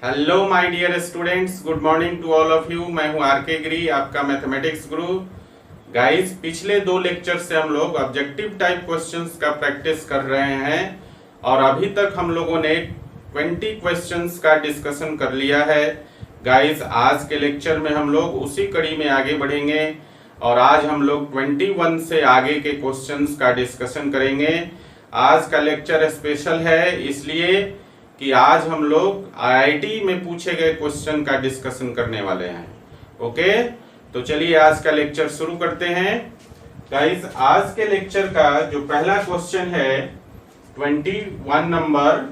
Hello my dear students, good morning to all of you. मैं हूं R K गिरी, आपका mathematics गुरु। Guys, पिछले 2 lecture से हम लोग ऑब्जेक्टिव टाइप क्वेश्चंस का प्रैक्टिस कर रहे हैं और अभी तक हम लोगों ने 20 क्वेश्चंस का डिस्कशन कर लिया है। गाइस, आज के लेक्चर में हम लोग उसी कड़ी में आगे बढ़ेंगे और आज हम लोग 21 से आगे के क्वेश्चंस का डिस्कशन करेंगे। आज का लेक्चर स्पेशल है इसलिए कि आज हम लोग आईआईटी में पूछे गए क्वेश्चन का डिस्कशन करने वाले हैं। ओके, तो चलिए आज का लेक्चर शुरू करते हैं। गाइस, आज के लेक्चर का जो पहला क्वेश्चन है 21 नंबर,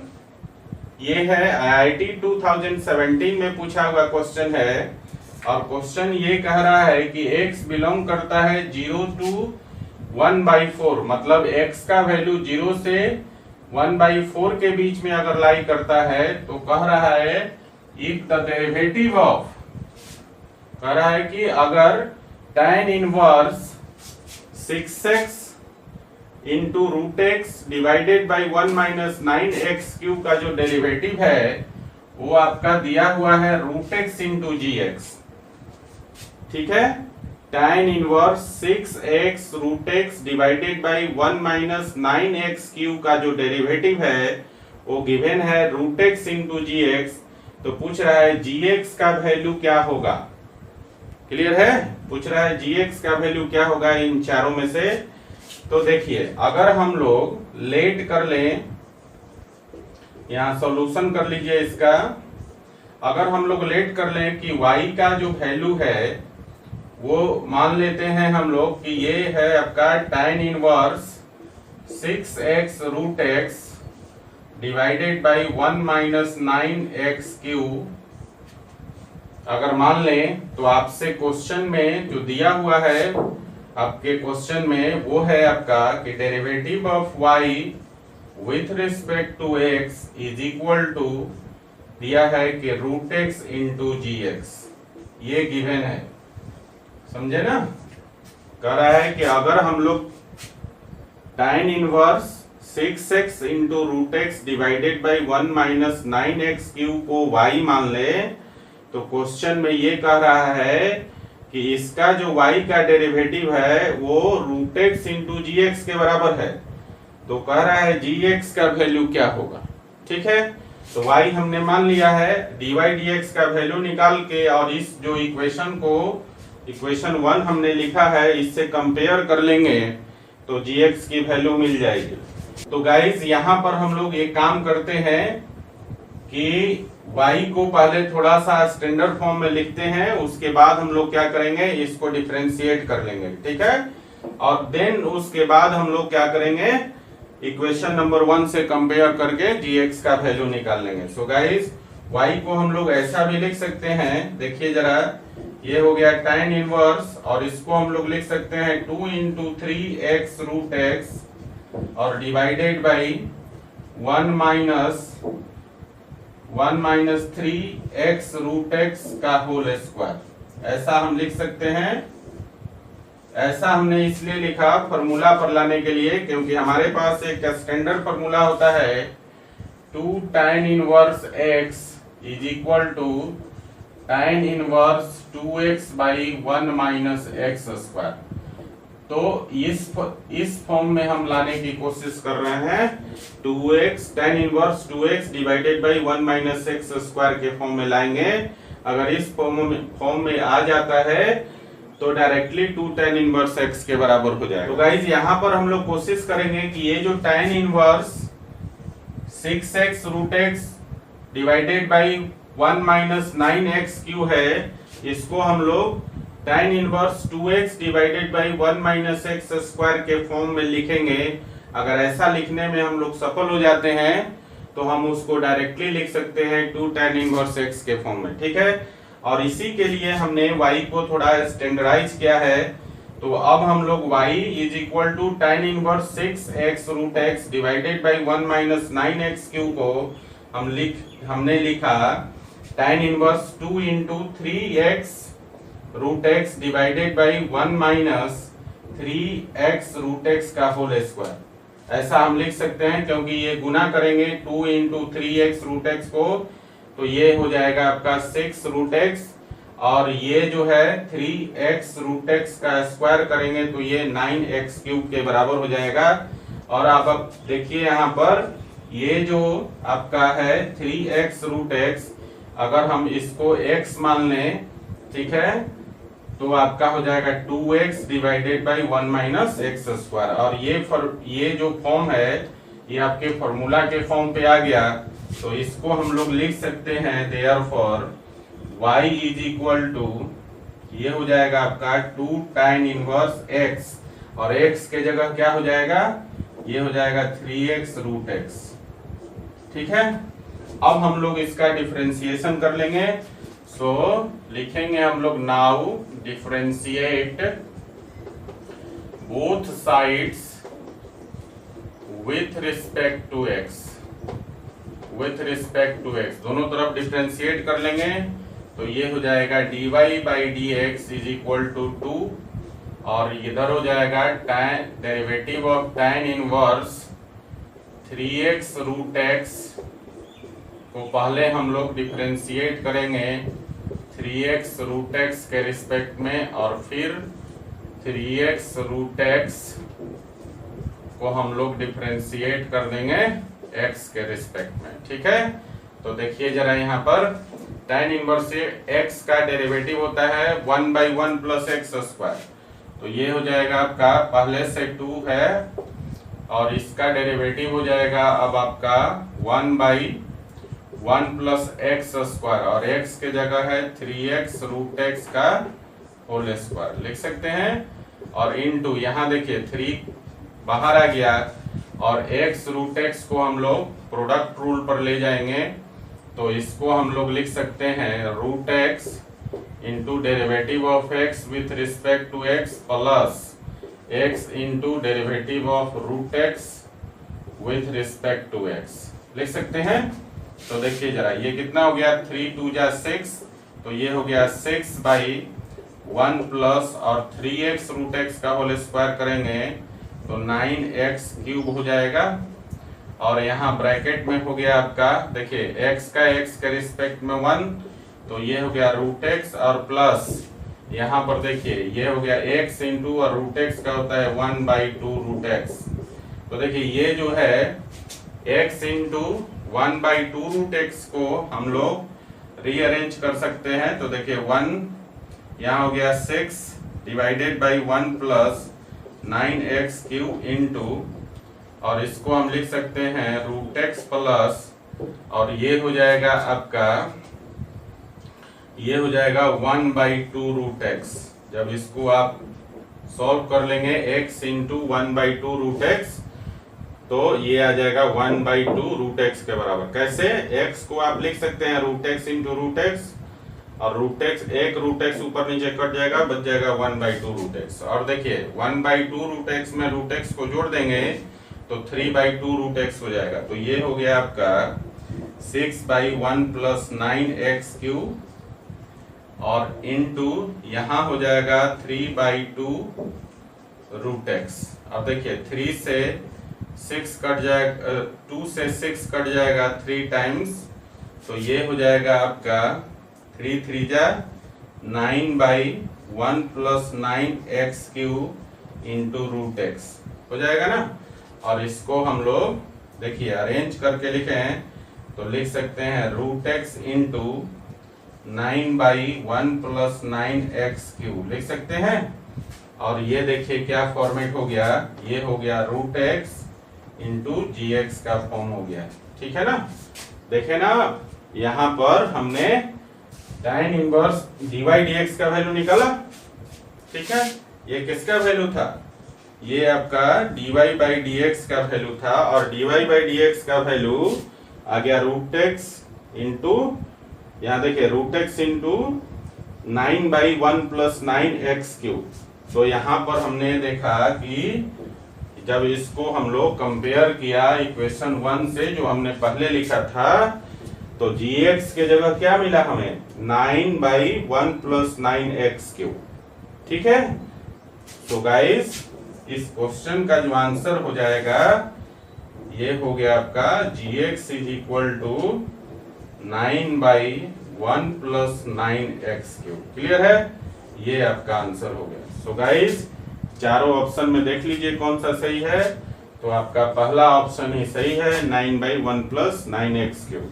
ये है आईआईटी 2017 में पूछा हुआ क्वेश्चन है और क्वेश्चन ये कह रहा है कि x बिलोंग करता है 0 to 1/4, मतलब x का वैल्यू 0 से 1/4 के बीच में अगर लाई करता है तो कह रहा है इफ द डेरिवेटिव ऑफ, कह रहा है कि अगर tan inverse 6x into root x divided by 1 minus 9x³ का जो डेरिवेटिव है वो आपका दिया हुआ है root x into G x. ठीक है, tan inverse 6x root x divided by 1 minus 9x³ का जो डेरिवेटिव है वो गिवन है root x into G x. तो पूछ रहा है gx का वैल्यू क्या होगा। क्लियर है, पूछ रहा है gx का वैल्यू क्या होगा इन चारों में से। तो देखिए, अगर हम लोग लेट कर लें, यहां सॉल्यूशन कर लीजिए इसका। अगर हम लोग लेट कर लें कि y का जो वैल्यू है वो मान लेते हैं हम लोग कि ये है आपका tan inverse 6x root x divided by 1 minus 9x³। अगर मान लें तो आपसे क्वेश्चन में जो दिया हुआ है, आपके क्वेश्चन में वो है आपका कि derivative of y with respect to x is equal to, दिया है कि root x into G x. ये गिवन है, समझे ना। कह रहा है कि अगर हम लोग tan inverse 6x into root x divided by 1 minus 9x³ को y मान ले तो क्वेश्चन में ये कह रहा है कि इसका जो y का डेरिवेटिव है वो root x into G x के बराबर है। तो कह रहा है gx का वैल्यू क्या होगा। ठीक है, तो y हमने मान लिया है, dy dx का वैल्यू निकाल के और इस जो इक्वेशन को इक्वेशन 1 हमने लिखा है इससे कंपेयर कर लेंगे तो gx की वैल्यू मिल जाएगी। तो गाइस, यहाँ पर हम लोग एक काम करते हैं कि y को पहले थोड़ा सा स्टैंडर्ड फॉर्म में लिखते हैं, उसके बाद हम लोग क्या करेंगे, इसको डिफरेंशिएट कर लेंगे। ठीक है, और देन उसके बाद हम लोग क्या करेंगे, इक्वेशन नंबर 1 से कंपेयर करके gx का वैल्यू निकाल लेंगे। सो गाइस, y को हम लोग ऐसा भी लिख सकते हैं, देखिए जरा, ये हो गया tan इनवर्स और इसको हम लोग लिख सकते हैं 2 इंटू 3x रूट एक्स और divided by 1 minus 3x root x का होल स्क्वायर। ऐसा हम लिख सकते हैं। ऐसा हमने इसलिए लिखा फॉर्मूला पर लाने के लिए क्योंकि हमारे पास एक स्टैंडर्ड फॉर्मूला होता है 2 tan inverse x is equal to tan inverse 2x by 1 minus x²। तो इस फॉर्म में हम लाने की कोशिश कर रहे हैं। 2x tan inverse 2x divided by 1 minus x² के फॉर्म में लाएंगे। अगर इस फॉर्म में आ जाता है तो डायरेक्टली 2 tan इनवर्स x के बराबर हो जाएगा। तो गाइज, यहाँ पर हम लोग कोशिश करेंगे कि ये जो tan inverse 6x root x divided by 1 minus 9x³ है, इसको हम लोग tan inverse 2x divided by 1 minus x² के फॉर्म में लिखेंगे। अगर ऐसा लिखने में हम लोग सफल हो जाते हैं तो हम उसको डायरेक्टली लिख सकते हैं 2 tan इनवर्स x के फॉर्म में। ठीक है, और इसी के लिए हमने y को थोड़ा स्टैंडर्डाइज किया है। तो अब हम लोग y is equal to tan inverse 6x root x divided by 1 minus 9x³ को हमने लिखा tan inverse 2 into 3x root x divided by 1 minus 3x root x का होल स्क्वायर। ऐसा हम लिख सकते हैं क्योंकि ये गुना करेंगे 2 इंटू 3x रूट एक्स को तो ये हो जाएगा आपका 6 रूट एक्स, और ये जो है 3x रूट एक्स का स्क्वायर करेंगे तो ये 9x क्यूब के बराबर हो जाएगा। और अब देखिए यहाँ पर ये जो आपका है 3x रूट एक्स, अगर हम इसको x मान लें, ठीक है, तो आपका हो जाएगा 2x divided by 1 minus x square. और ये जो फॉर्म है ये आपके फॉर्मूला के फॉर्म पे आ गया, तो इसको हम लोग लिख सकते हैं therefore y is equal to, ये हो जाएगा आपका 2 tan इनवर्स x, और x के जगह क्या हो जाएगा, ये हो जाएगा 3x रूट x। ठीक है, अब हम लोग इसका डिफरेंशिएशन कर लेंगे। सो लिखेंगे हम लोग now differentiate both sides with respect to x, with respect to x, दोनों तरफ डिफरेंशिएट कर लेंगे। तो ये हो जाएगा dy by D x is equal to 2, और इधर हो जाएगा derivative of tan inverse 3x root x को पहले हम लोग डिफरेंशिएट करेंगे 3x रूट x के रिस्पेक्ट में, और फिर 3x रूट x को हम लोग डिफरेंशिएट कर देंगे x के रिस्पेक्ट में। ठीक है, तो देखिए जरा यहाँ पर tan इनवर्स से x का डेरिवेटिव होता है 1 बाई 1 प्लस एक्स स्क्वायर, तो ये हो जाएगा आपका पहले से 2 है, और इसका डेरिवेटिव हो जाएगा अब आपका 1 बाई 1 प्लस एक्स स्क्वायर, और x के जगह है 3x रूट x का होल स्क्वायर लिख सकते हैं, और इनटू यहाँ देखिए 3 बाहर आ गया, और x रूट x को हम लोग प्रोडक्ट रूल पर ले जाएंगे, तो इसको हम लोग लिख सकते हैं root x into derivative of x with respect to x plus x into derivative of root x with respect to x लिख सकते हैं। तो देखिए जरा ये कितना हो गया, 3 2 जा 6, तो ये हो गया 6 बाई 1 प्लस और 3x रूट x का होल स्क्वायर करेंगे तो 9x क्यूब हो जाएगा, और यहाँ ब्रैकेट में हो गया आपका देखिए x का x के रिस्पेक्ट में 1, तो ये हो गया रूट x, और प्लस यहाँ पर देखिए ये हो गया x इंटू, और रूट x का होता है 1 बाई 2 रूट x। तो देखिए ये जो है x into 1 by 2 root x को हम लोग रीअरेंज कर सकते हैं। तो देखिए 1 यहाँ हो गया 6 divided by 1 plus 9x cube into, और इसको हम लिख सकते हैं रूट x प्लस, और ये हो जाएगा आपका, ये हो जाएगा 1 बाई 2 रूट x। जब इसको आप सॉल्व कर लेंगे x into 1 by 2 root x, तो ये आ जाएगा 1 बाई 2 रूट x के बराबर। कैसे, x को आप लिख सकते हैं root x into root x, और रूट x एक रूट x ऊपर नीचे कट जाएगा, बच जाएगा 1 बाई 2 रूट x। और देखिए 1 बाई 2 रूट x में रूट x को जोड़ देंगे तो 3 बाई 2 रूट x हो जाएगा। तो ये हो गया आपका 6 बाई 1 प्लस 9x क्यूब, और इनटू यहाँ हो जाएगा 3 बाई 2 रूट x। अब देखिए 3 से 6 कट जाएगा, 2 से 6 कट जाएगा 3 टाइम्स, तो ये हो जाएगा आपका 3 3 जा 9 by 1 plus 9x cube into root x हो जाएगा ना। और इसको हम लोग देखिए अरेंज करके लिखे हैं, तो लिख सकते हैं root x into 9 by 1 plus 9x cube लिख सकते हैं। और ये देखिए क्या फॉर्मेट हो गया, ये हो गया root x into G x का फॉर्म हो गया। ठीक है ना, देखे ना यहाँ पर हमने tan इनवर्स dy dx का वैल्यू निकाला। ठीक है, ये किसका वैल्यू था, ये आपका dy बाई dx का वैल्यू था, और dy बाई dx का वैल्यू आ गया रूट x इंटू, यहाँ देखिए root x into 9 by 1 plus 9x cube. तो यहाँ पर हमने देखा कि जब इसको हम लोग कंपेयर किया इक्वेशन 1 से जो हमने पहले लिखा था, तो gx के जगह क्या मिला हमें, 9 बाई 1 प्लस 9x क्यूब। ठीक है, तो गाइस इस क्वेश्चन का जो आंसर हो जाएगा ये हो गया आपका gx is equal to 9/1 + 9x³। Clear है? ये आपका आंसर हो गया। सो गाइस, चारों ऑप्शन में देख लीजिए कौन सा सही है। तो आपका पहला ऑप्शन ही सही है, 9/1 + 9x³।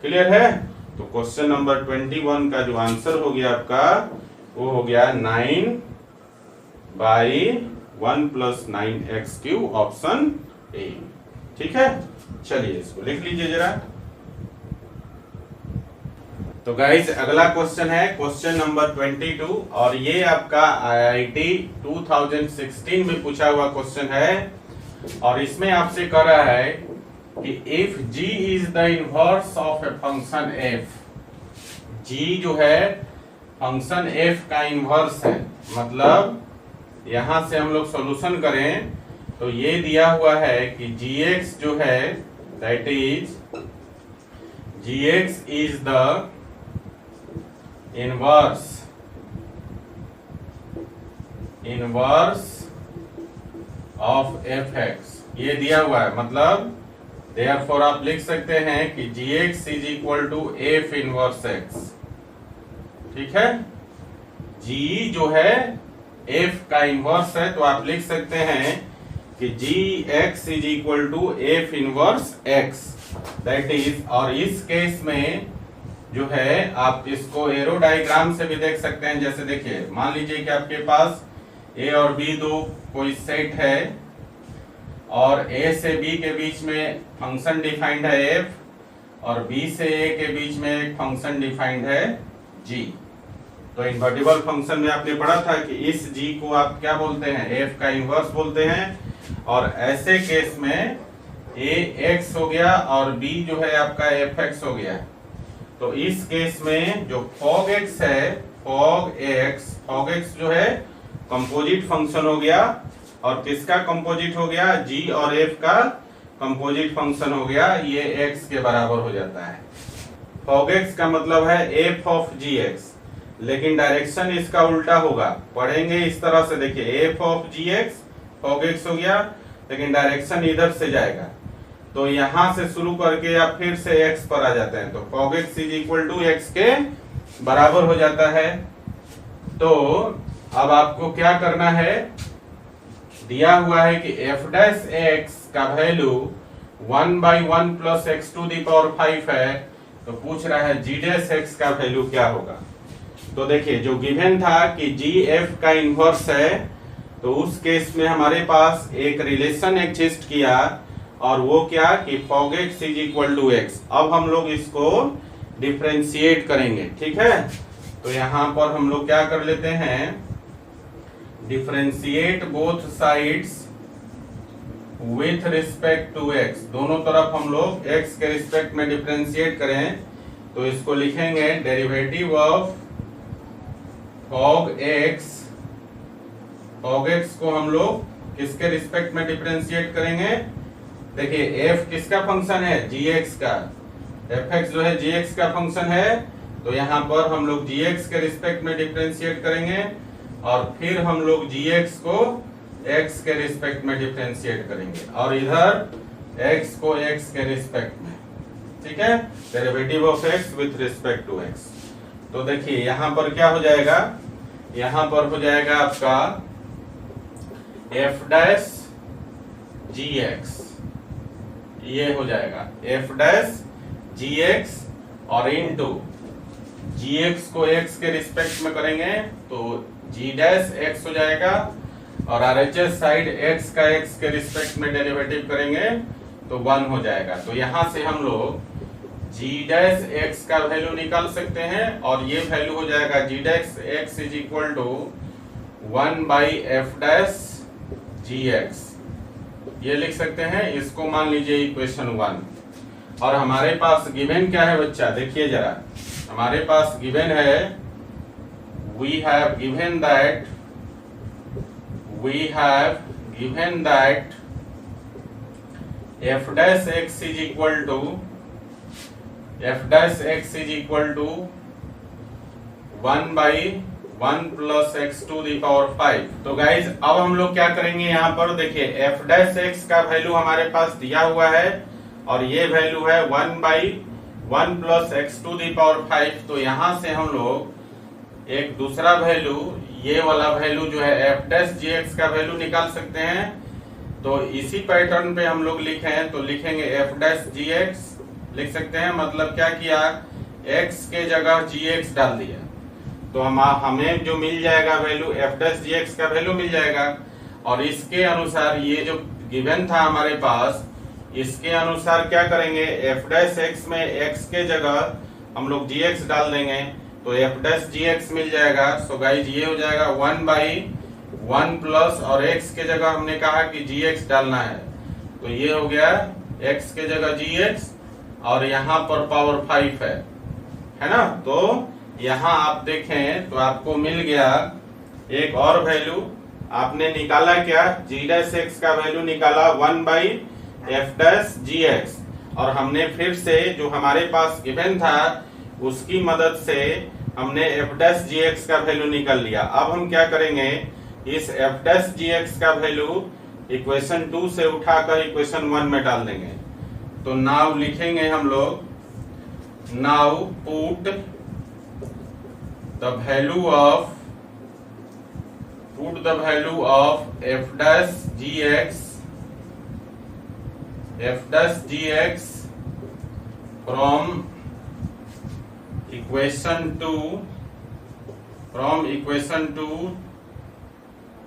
क्लियर है? तो क्वेश्चन नंबर 21 का जो आंसर हो गया आपका, वो हो गया 9/1 + 9x³, ऑप्शन ए। ठीक है, चलिए इसको लिख लीजिए जरा। तो गाइस, अगला क्वेश्चन है क्वेश्चन नंबर 22, और ये आपका IIT 2016 में पूछा हुआ क्वेश्चन है। और इसमें आपसे कह रहा है कि if g is the inverse of a function f, g जो है फंक्शन f का इनवर्स है, मतलब यहां से हम लोग सॉल्यूशन करें तो ये दिया हुआ है कि gx जो है that is gx is the inverse of fx, ये दिया हुआ है। मतलब देयरफॉर आप लिख सकते हैं कि gx is equal to f inverse x। ठीक है, g जो है f का इनवर्स है, तो आप लिख सकते हैं कि gx is equal to f inverse x, that is. और इस केस में जो है आप इसको एरो डायग्राम से भी देख सकते हैं। जैसे देखिए, मान लीजिए कि आपके पास a और b दो कोई सेट है, और a से b के बीच में फंक्शन डिफाइंड है f, और b से a के बीच में एक फंक्शन डिफाइंड है g। तो इन्वर्टिबल फंक्शन में आपने पढ़ा था कि इस g को आप क्या बोलते हैं, f का इनवर्स बोलते हैं। और ऐसे केस में a x हो गया और b जो है आपका fx हो गया। तो इस केस में जो fog x है, fog x जो है कंपोजिट फंक्शन हो गया, और किसका कंपोजिट हो गया, g और f का कंपोजिट फंक्शन हो गया, ये x के बराबर हो जाता है। fog x का मतलब है f ऑफ gx, लेकिन डायरेक्शन इसका उल्टा होगा, पढ़ेंगे इस तरह से। देखिए, f of gx fog x हो गया, लेकिन डायरेक्शन इधर से जाएगा, तो यहां से शुरू करके आप फिर से x पर आ जाते हैं, तो fog x is equal to x के बराबर हो जाता है। तो अब आपको क्या करना है, दिया हुआ है कि f' का वैल्यू 1/1 + x⁵ है, तो पूछ रहा है g' का वैल्यू क्या होगा। तो देखिए, जो गिवन था कि g f का इनवर्स है, तो उस केस में हमारे पास एक रिलेशन एग्जिस्ट किया, और वो क्या कि fog x is equal to x। अब हम लोग इसको डिफरेंशिएट करेंगे। ठीक है, तो यहां पर हम लोग क्या कर लेते हैं, differentiate both sides with respect to x। दोनों तरफ हम लोग x के रिस्पेक्ट में डिफरेंशिएट करें, तो इसको लिखेंगे डेरिवेटिव ऑफ fog x को हम लोग किसके रिस्पेक्ट में डिफरेंशिएट करेंगे। देखिए, f किसका फंक्शन है, gx का, fx जो है gx का फंक्शन है, तो यहाँ पर हम लोग gx के रिस्पेक्ट में डिफरेंशिएट करेंगे, और फिर हम लोग gx को x के रिस्पेक्ट में डिफरेंशिएट करेंगे, और इधर x को x के रिस्पेक्ट में। ठीक है, derivative of x with respect to x। तो देखिए यहाँ पर क्या हो जाएगा, यहाँ पर हो जाएगा आपका f' gx, ये हो जाएगा f' gx, और इनटू gx को x के रिस्पेक्ट में करेंगे तो g' हो जाएगा, और RHS साइड x का x के रिस्पेक्ट में डेरिवेटिव करेंगे तो 1 हो जाएगा। तो यहाँ से हम लोग g' का वैल्यू निकाल सकते हैं, और ये वैल्यू हो जाएगा g' is equal to 1/f' gx, ये लिख सकते हैं। इसको मान लीजिए इक्वेशन 1। और हमारे पास गिवन क्या है बच्चा, देखिए जरा, हमारे पास गिवन है, we have given that f' is equal to 1/1 + x⁵। तो गाइज, अब हम लोग क्या करेंगे, यहाँ पर देखिए f' का वैल्यू हमारे पास दिया हुआ है, और ये वैल्यू है 1/1 1 plus x to the power 5, तो यहां से हम लोग एक दूसरा वैल्यू, ये वाला वैल्यू जो है एफ डैश जी एक्स का वैल्यू निकाल सकते हैं। तो इसी पैटर्न पे हम लोग लिखें तो लिखेंगे एफ डैश जी एक्स लिख सकते हैं, मतलब क्या किया, x के जगह जी एक्स डाल दिया, तो हमें जो मिल जाएगा value F dash g x का वैल्यू मिल जाएगा। और इसके अनुसार ये जो गिवन था हमारे पास, इसके अनुसार क्या करेंगे, एफ डैश एक्स में x के जगह हम लोग जी एक्स डाल देंगे, तो एफ डैश जी एक्स मिल जाएगा। सो गाइस ये हो जाएगा 1/1 प्लस, और x के जगह हमने कहा कि जी एक्स डालना है, तो ये हो गया x के जगह जी एक्स, और यहाँ पर पावर 5 है ना। तो यहाँ आप देखें तो आपको मिल गया एक और वैल्यू, आपने निकाला क्या, जी डैश एक्स का वैल्यू निकाला 1/f डैश जी एक्स, और हमने फिर से जो हमारे पास गिवन था उसकी मदद से हमने f डैश जी एक्स का वैल्यू निकाल लिया। अब हम क्या करेंगे, इस f डैश जी एक्स का वैल्यू इक्वेशन 2 से उठाकर इक्वेशन 1 में डाल देंगे। तो नाउ लिखेंगे हम लोग, now put the value of f dash g x from equation 2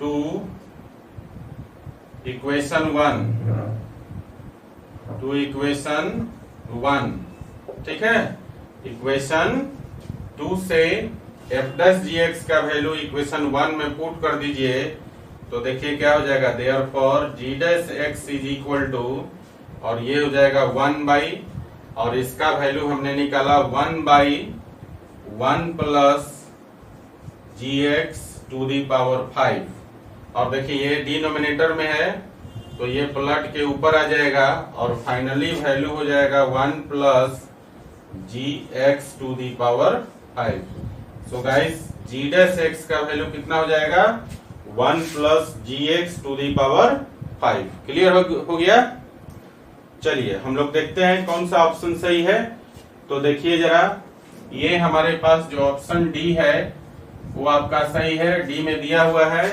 to equation 1, ठीक है। इक्वेशन 2 से एफ डैश जी एक्स का वैल्यू इक्वेशन 1 में पुट कर दीजिए, तो देखिए क्या हो जाएगा, therefore g dash x is equal to, और ये हो जाएगा 1/, और इसका वैल्यू हमने निकाला 1/1 plus g x to the power 5, और देखिए ये डिनोमिनेटर में है तो ये पलट के ऊपर आ जाएगा, और फाइनली वैल्यू हो जाएगा 1 plus g x to the power 5। So guys g dash x का वैल्यू कितना हो जाएगा, 1 plus g x to the power 5। Clear हो गया। चलिए हम लोग देखते हैं कौन सा ऑप्शन सही है। तो देखिए जरा, ये हमारे पास जो ऑप्शन डी है वो आपका सही है। डी में दिया हुआ है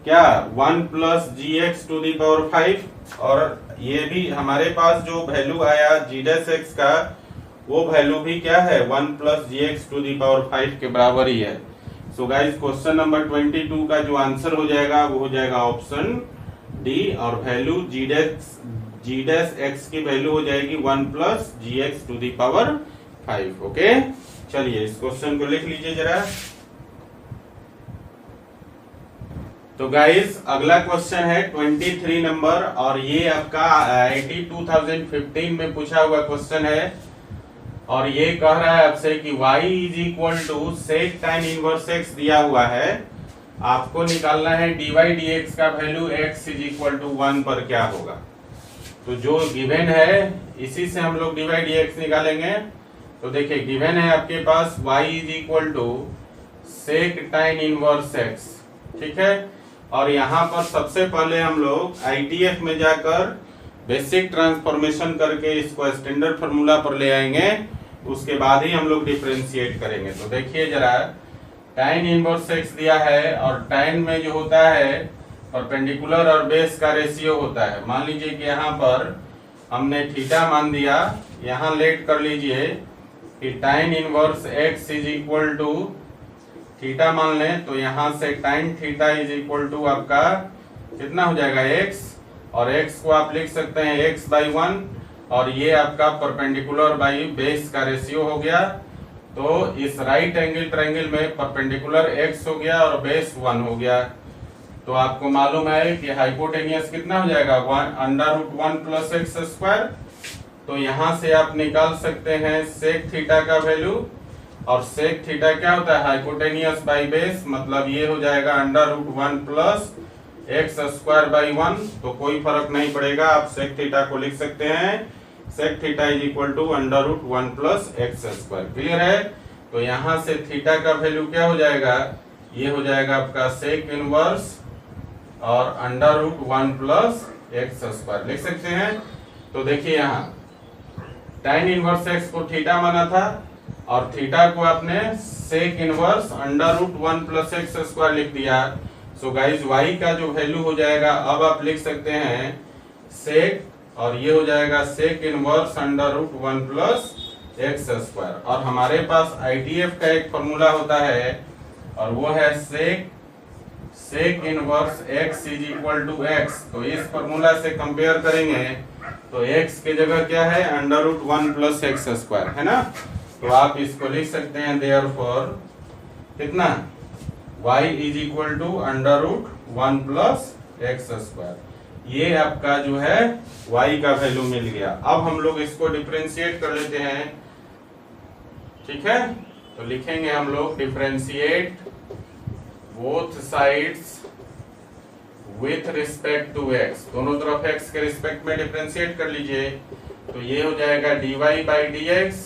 क्या, 1 plus g x to the power 5, और ये भी हमारे पास जो वैल्यू आया जी डैश एक्स का, वो वैल्यू भी क्या है, 1 plus g x to the power 5 के बराबर ही है। सो गाइस क्वेश्चन नंबर 22 का जो आंसर हो जाएगा वो हो जाएगा ऑप्शन डी, और वैल्यू जी डैश एक्स की वैल्यू हो जाएगी 1 plus g x to the power 5। Okay, चलिए इस क्वेश्चन को लिख लीजिए जरा। तो गाइस अगला क्वेश्चन है 23 नंबर, और ये आपका IIT 2015 में पूछा हुआ क्वेश्चन है, और ये कह रहा है आपसे कि y is equal to sec tan inverse x दिया हुआ है, आपको निकालना है dy dx का value x is equal to 1 पर क्या होगा। तो जो गिवन है इसी से हम लोग dy dx निकालेंगे। तो देखिए गिवन है आपके पास y is equal to sec tan inverse x, ठीक है। और यहाँ पर सबसे पहले हम लोग ITF में जाकर बेसिक ट्रांसफॉर्मेशन करके इसको स्टैंडर्ड फार्मूला पर ले आएंगे, उसके बाद ही हम लोग डिफरेंशिएट करेंगे। तो देखिए जरा, tan इनवर्स x दिया है, और tan में जो होता है परपेंडिकुलर और बेस का रेशियो होता है। मान लीजिए कि यहाँ पर हमने थीटा मान दिया, यहाँ लेट कर लीजिए कि tan inverse x is equal to theta मान लें, तो यहाँ से tan theta is equal to आपका कितना हो जाएगा x, और x को आप लिख सकते हैं x/1, और ये आपका परपेंडिकुलर बाई बेस का रेशियो हो गया। तो इस राइट एंगल ट्रायंगल में परपेंडिकुलर x हो गया और बेस 1 हो गया। तो आपको मालूम है कि हाइपोटेनियस कितना हो जाएगा, √1 प्लस एक्स स्क्वायर। तो यहाँ से आप निकाल सकते हैं सेक थीटा का वैल्यू, और सेक थीटा क्या होता है, हाइपोटेनियस बाई बेस, मतलब ये हो जाएगा √1 प्लस एक्स स्क्वायर बाई 1। तो कोई फर्क नहीं पड़ेगा, आप सेक थीटा को लिख सकते हैं sec theta is equal to √1 plus x square. Clear है। तो यहाँ से थीटा का वैल्यू क्या हो जाएगा, ये हो जाएगा आपका सेक इनवर्स और √1 प्लस एक्स स्क्वायर लिख सकते हैं। तो देखिए यहाँ tan इनवर्स x को थीटा माना था और थीटा को आपने sec inverse under root 1 plus x square लिख दिया। सो गाइज y का जो वैल्यू हो जाएगा, अब आप लिख सकते हैं sec और ये हो जाएगा sec inverse under root 1 plus x square. और हमारे पास ITF का एक फॉर्मूला होता है और वो है sec inverse x is equal to x। तो इस फॉर्मूला से कंपेयर करेंगे तो x के जगह क्या है, under root 1 plus x square, है ना। तो आप इसको लिख सकते हैं देयरफॉर कितना, y is equal to under root 1 plus x square. ये आपका जो है y का वैल्यू मिल गया। अब हम लोग इसको डिफरेंशिएट कर लेते हैं, ठीक है। तो लिखेंगे हम लोग differentiate both sides with respect to x। दोनों तरफ x के रिस्पेक्ट में डिफरेंशिएट कर लीजिए। तो ये हो जाएगा dy बाई dx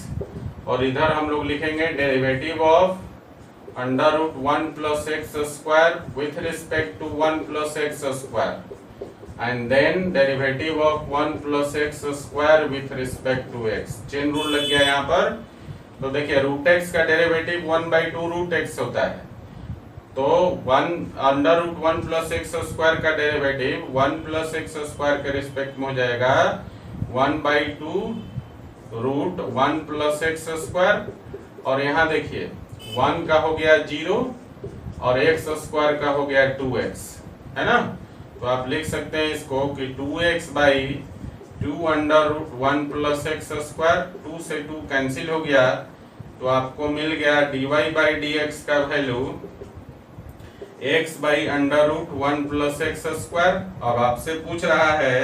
और इधर हम लोग लिखेंगे derivative of under root 1 plus x square with respect to 1 plus x square and then derivative of 1 plus x square with respect to x। Chain rule लग गया यहाँ पर। तो देखिए रूट x का डेरिवेटिव 1 बाई 2 रूट x होता है। तो 1 under root 1 plus x square का डेरिवेटिव 1 प्लस एक्स स्क्वायर के रिस्पेक्ट में हो जाएगा 1 by 2 root 1 plus x square. और यहाँ देखिए 1 का हो गया 0 और एक्स स्क्वायर का हो गया 2x, है ना। तो आप लिख सकते हैं इसको कि 2x by 2 under root 1 plus x square, 2 से 2 कैंसिल हो गया। तो आपको मिल गया dy बाई dx का value x by under root 1 plus x square. अब आपसे पूछ रहा है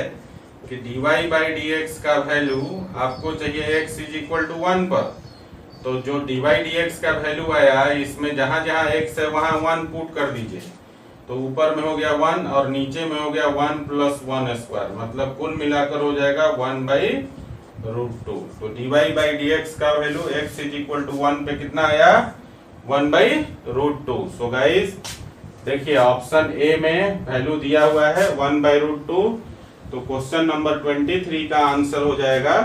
कि dy बाई dx का वैल्यू आपको चाहिए x इज इक्वल टू 1 पर। तो जो dy dx का वैल्यू आया, इसमें जहां जहां x है वहां 1 पुट कर दीजिए। तो ऊपर में हो गया 1 और नीचे में हो गया 1 प्लस 1 स्क्वायर, मतलब कुल मिलाकर हो जाएगा 1 बाई रूट 2। तो dy बाई dx का value x is equal to 1 पे कितना आया, 1 बाई रूट 2। सो गाइस देखिए ऑप्शन ए में वैल्यू दिया हुआ है 1 बाई रूट 2। तो क्वेश्चन नंबर 23 का आंसर हो जाएगा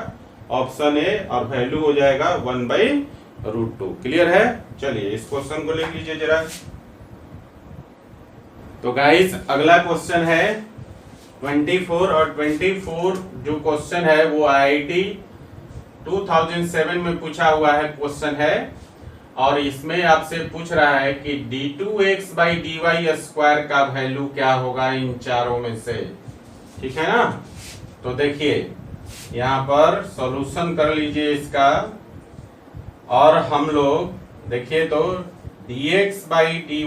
ऑप्शन ए और वैल्यू हो जाएगा 1 बाई रूट 2। क्लियर है। चलिए इस क्वेश्चन को लिख लीजिए जरा। तो गाइस अगला क्वेश्चन है 24 और 24 जो क्वेश्चन है वो IIT 2007 में पूछा हुआ है क्वेश्चन है और इसमें आपसे पूछ रहा है कि d2x बाई dy स्क्वायर का वैल्यू क्या होगा इन चारों में से, ठीक है ना। तो देखिए यहाँ पर सॉल्यूशन कर लीजिए इसका और हम लोग देखिए तो dx बाई dy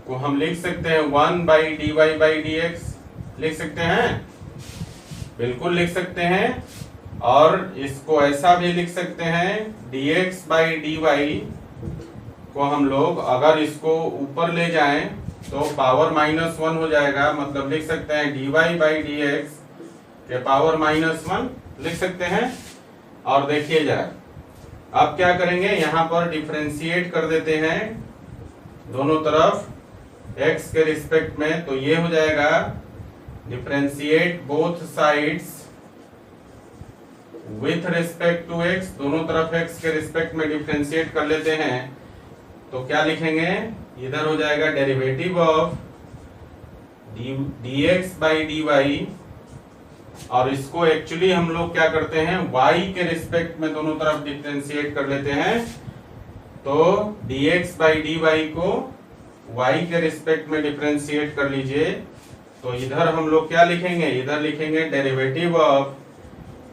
को हम लिख सकते हैं 1 बाई dy बाई dx, लिख सकते हैं, बिल्कुल लिख सकते हैं। और इसको ऐसा भी लिख सकते हैं dx बाई dy को हम लोग अगर इसको ऊपर ले जाएं तो पावर -1 हो जाएगा, मतलब लिख सकते हैं dy बाई dx के पावर -1 लिख सकते हैं। और देखिए जरा अब क्या करेंगे, यहाँ पर डिफरेंशिएट कर देते हैं दोनों तरफ x के रिस्पेक्ट में। तो ये हो जाएगा differentiate both sides with respect to x। दोनों तरफ x के रिस्पेक्ट में डिफरेंशिएट कर लेते हैं। तो क्या लिखेंगे, इधर हो जाएगा derivative of dx by dy और इसको एक्चुअली हम लोग क्या करते हैं y के रिस्पेक्ट में दोनों तरफ डिफरेंशिएट कर लेते हैं। तो dx बाई dy को y के रिस्पेक्ट में डिफरेंशिएट कर लीजिए। तो इधर हम लोग क्या लिखेंगे, इधर लिखेंगे derivative of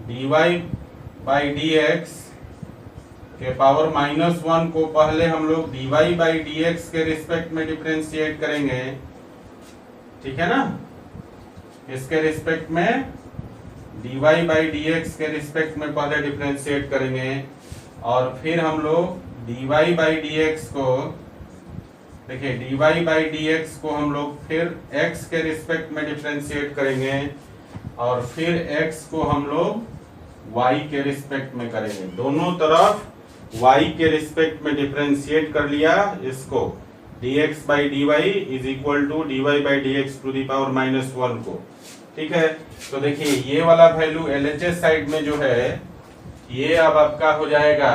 dy by dx के पावर -1 को पहले हम लोग dy बाई dx के रिस्पेक्ट में डिफरेंशिएट करेंगे, ठीक है ना। इसके रिस्पेक्ट में dy बाई dx के रिस्पेक्ट में पहले डिफरेंशिएट करेंगे और फिर हम लोग dy बाई dx को देखिए dy बाई dx को हम लोग फिर x के रिस्पेक्ट में डिफरेंशिएट करेंगे और फिर x को हम लोग y के रिस्पेक्ट में करेंगे। दोनों तरफ y के रिस्पेक्ट में डिफरेंशिएट कर लिया इसको dx by dy is equal to dy by dx to the power -1 को, ठीक है। तो देखिए ये वाला वैल्यू LHS साइड में जो है ये अब आपका हो जाएगा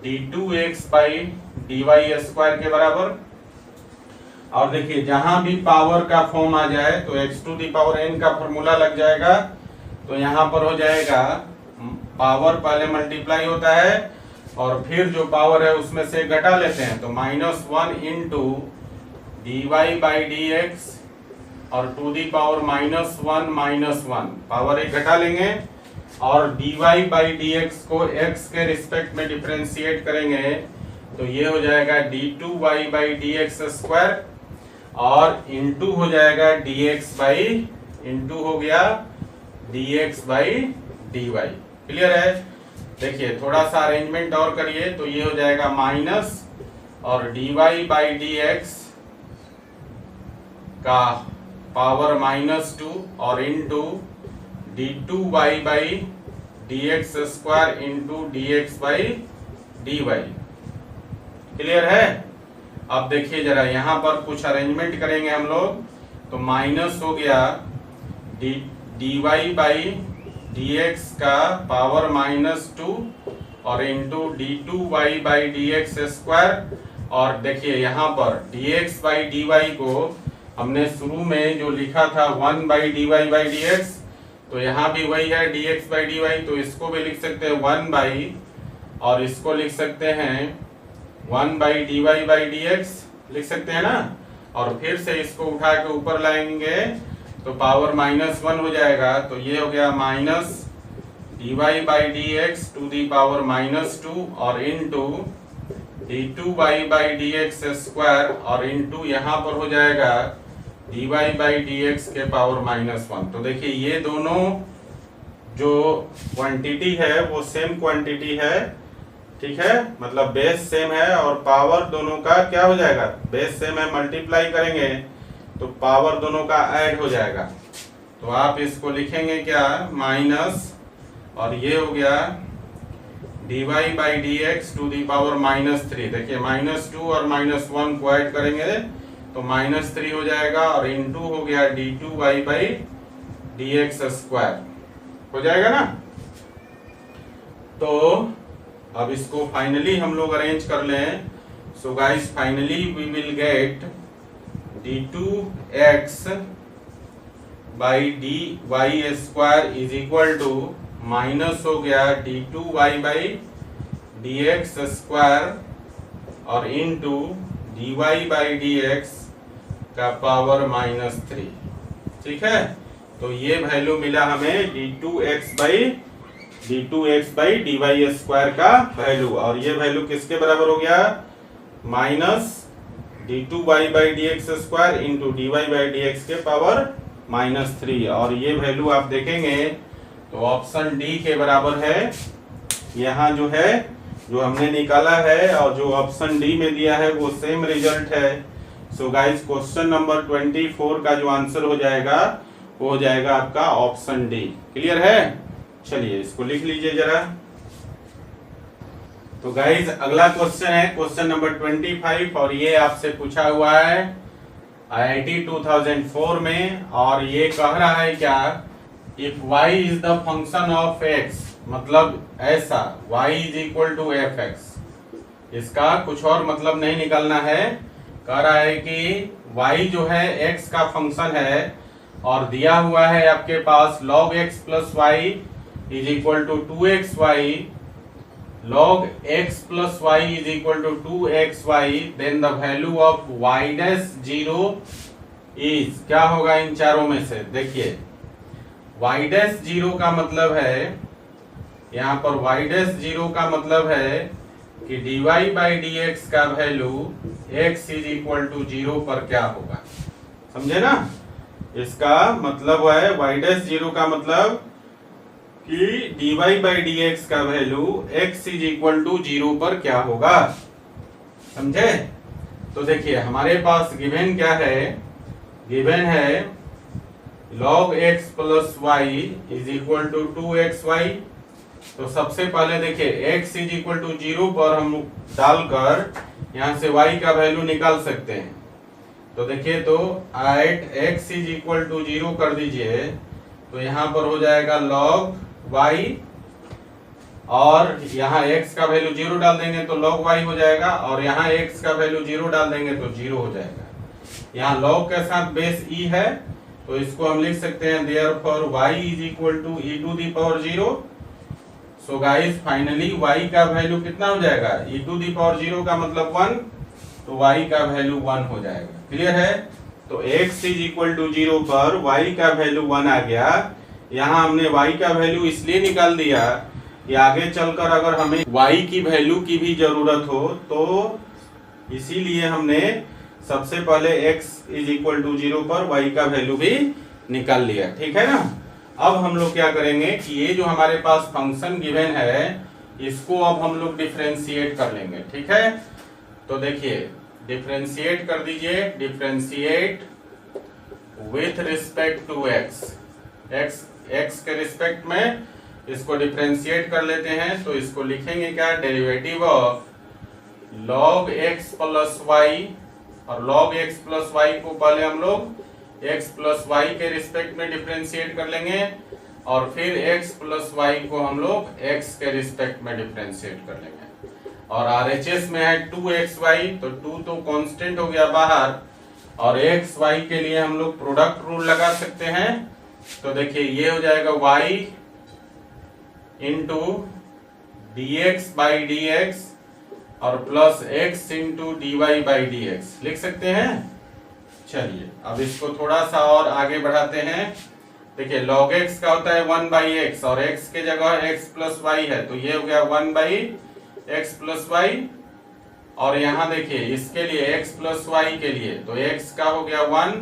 d2x बाई dy स्क्वायर के बराबर। और देखिए जहां भी पावर का फॉर्म आ जाए तो x to the power n का फॉर्मूला लग जाएगा। तो यहाँ पर हो जाएगा पावर पहले मल्टीप्लाई होता है और फिर जो पावर है उसमें से घटा लेते हैं, तो -1 इंटू dy बाई dx और टू दी पावर -1 पावर एक घटा लेंगे और dy बाई dx को x के रिस्पेक्ट में डिफरेंशिएट करेंगे तो ये हो जाएगा d2y बाई dx स्क्वायर और इंटू हो जाएगा dx बाई इंटू हो गया dx बाई dy। क्लियर है? देखिए थोड़ा सा अरेंजमेंट और करिए तो ये हो जाएगा माइनस और dy बाई dx का पावर -2 और into d2y by dx square into dx by dy। Clear है? अब देखिए जरा यहाँ पर कुछ अरेंजमेंट करेंगे हम लोग, तो माइनस हो गया dy बाई dx का पावर -2 और into d2y by dx square. और देखिए यहाँ पर dx बाई dy को हमने शुरू में जो लिखा था 1 बाई dy बाई dx, तो यहाँ भी वही है dx बाई dy, तो इसको भी लिख सकते हैं 1 बाई और इसको लिख सकते हैं 1 बाई dy बाई dx लिख सकते हैं ना। और फिर से इसको उठा के ऊपर लाएंगे तो पावर -1 हो जाएगा, तो ये हो गया minus dy by dx to the power -2 और into d2y by dx square और इंटू यहाँ पर हो जाएगा dy बाई dx के पावर -1। तो देखिए ये दोनों जो क्वांटिटी है वो सेम क्वांटिटी है, ठीक है, मतलब बेस सेम है और पावर दोनों का क्या हो जाएगा, बेस सेम है, मल्टीप्लाई करेंगे तो पावर दोनों का ऐड हो जाएगा। तो आप इसको लिखेंगे क्या, माइनस और ये हो गया dy by dx to the power -3। देखिए -2 और -1 को ऐड करेंगे तो -3 हो जाएगा और इंटू हो गया d2y बाई dx स्क्वायर हो जाएगा ना। तो अब इसको फाइनली हम लोग अरेंज कर लें। So guys finally we will get d2x by dy square is equal to minus हो गया d2y बाई dx स्क्वायर और इंटू dy बाई dx का पावर -3। ठीक है, तो ये वैल्यू मिला हमें d2x बाई dy स्क्वायर का वैल्यू, और ये वैल्यू किसके बराबर हो गया, minus d2y by dx square into dy by dx के पावर -3। और ये वैल्यू आप देखेंगे तो ऑप्शन डी के बराबर है। यहाँ जो है जो हमने निकाला है और जो ऑप्शन डी में दिया है वो सेम रिजल्ट है। सो गाइस क्वेश्चन नंबर 24 का जो आंसर हो जाएगा वो हो जाएगा आपका ऑप्शन डी। क्लियर है? चलिए इसको लिख लीजिए जरा। तो गाइस अगला क्वेश्चन है क्वेश्चन नंबर 25 और ये आपसे पूछा हुआ है IIT 2004 में, और ये कह रहा है क्या, if y is the function of x, मतलब ऐसा y is equal to fx। इसका कुछ और मतलब नहीं निकालना है, कह रहा है कि y जो है x का फंक्शन है और दिया हुआ है आपके पास log x plus y is equal to 2xy, log x plus y is equal to 2xy, then the value of y dash 0 is, क्या होगा इन चारों में से, देखिए y डैश 0 का मतलब है, यहाँ पर y डैश 0 का मतलब है कि dy बाई dx का value x is equal to 0 पर क्या होगा, समझे ना। इसका मतलब है y डैश 0 का मतलब कि dy बाई dx का value x is equal to 0 पर क्या होगा, समझे। तो देखिए हमारे पास गिवन क्या है, गिवन है log x plus y is equal to 2xy। तो सबसे पहले देखिए x इज इक्वल टू 0 पर हम डालकर यहाँ से y का वैल्यू निकाल सकते हैं। तो देखिए तो at x is equal to 0 कर दीजिए तो यहाँ पर हो जाएगा log y और यहाँ x का वैल्यू 0 डाल देंगे तो log y हो जाएगा, और यहाँ x का वैल्यू 0 डाल देंगे तो 0 हो जाएगा। यहाँ log के साथ बेस e है तो इसको हम लिख सकते हैं therefore y is equal to e to the power 0। So guys finally y का वैल्यू कितना हो जाएगा, e to the power 0 का मतलब 1, तो y का वैल्यू 1 हो जाएगा। क्लियर है? तो x is equal to 0 पर y का वैल्यू 1 आ गया। यहाँ हमने y का वैल्यू इसलिए निकाल दिया कि आगे चलकर अगर हमें y की वैल्यू की भी जरूरत हो तो इसीलिए हमने सबसे पहले x is equal to 0 पर y का वैल्यू भी निकाल लिया। ठीक है ना? अब हम लोग क्या करेंगे कि ये जो हमारे पास फंक्शन गिवन है इसको अब हम लोग डिफरेंशिएट कर लेंगे। ठीक है? तो देखिए डिफरेंशिएट कर दीजिए, differentiate with respect to x, x के रिस्पेक्ट में इसको डिफरेंशिएट कर लेते हैं। तो इसको लिखेंगे क्या, derivative of log x plus y, और log x प्लस वाई को पहले हम लोग x प्लस वाई के रिस्पेक्ट में डिफरेंशिएट कर लेंगे, और फिर x प्लस वाई को हम लोग x के रिस्पेक्ट में डिफरेंशिएट कर लेंगे। और RHS में है 2xy, तो 2 तो कांस्टेंट हो गया बाहर, और xy के लिए हम लोग प्रोडक्ट रूल लगा सकते हैं। तो देखिए ये हो जाएगा y into dx by dx और plus x into dy by dx लिख सकते हैं। चलिए अब इसको थोड़ा सा और आगे बढ़ाते हैं। देखिए log x का होता है 1 बाई एक्स, और x के जगह x प्लस वाई है, तो ये हो गया 1 बाई एक्स प्लस वाई। और यहाँ देखिए इसके लिए x प्लस वाई के लिए तो x का हो गया 1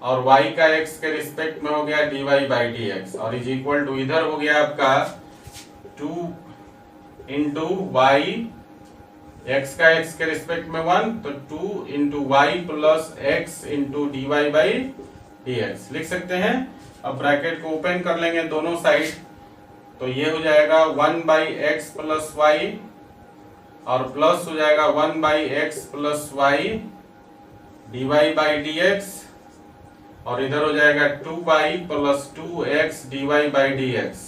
और y का x के रिस्पेक्ट में हो गया dy बाई dx, और इज इक्वल टू इधर हो गया आपका 2 इंटू वाई, x का x के रिस्पेक्ट में 1, तो 2 into y plus x into dy by dx लिख सकते हैं। अब ब्रैकेट को ओपन कर लेंगे दोनों साइड, तो ये हो जाएगा 1 बाई एक्स प्लस वाई और प्लस हो जाएगा 1 by x plus y dy by dx, और इधर हो जाएगा 2 by plus 2x dy by dx।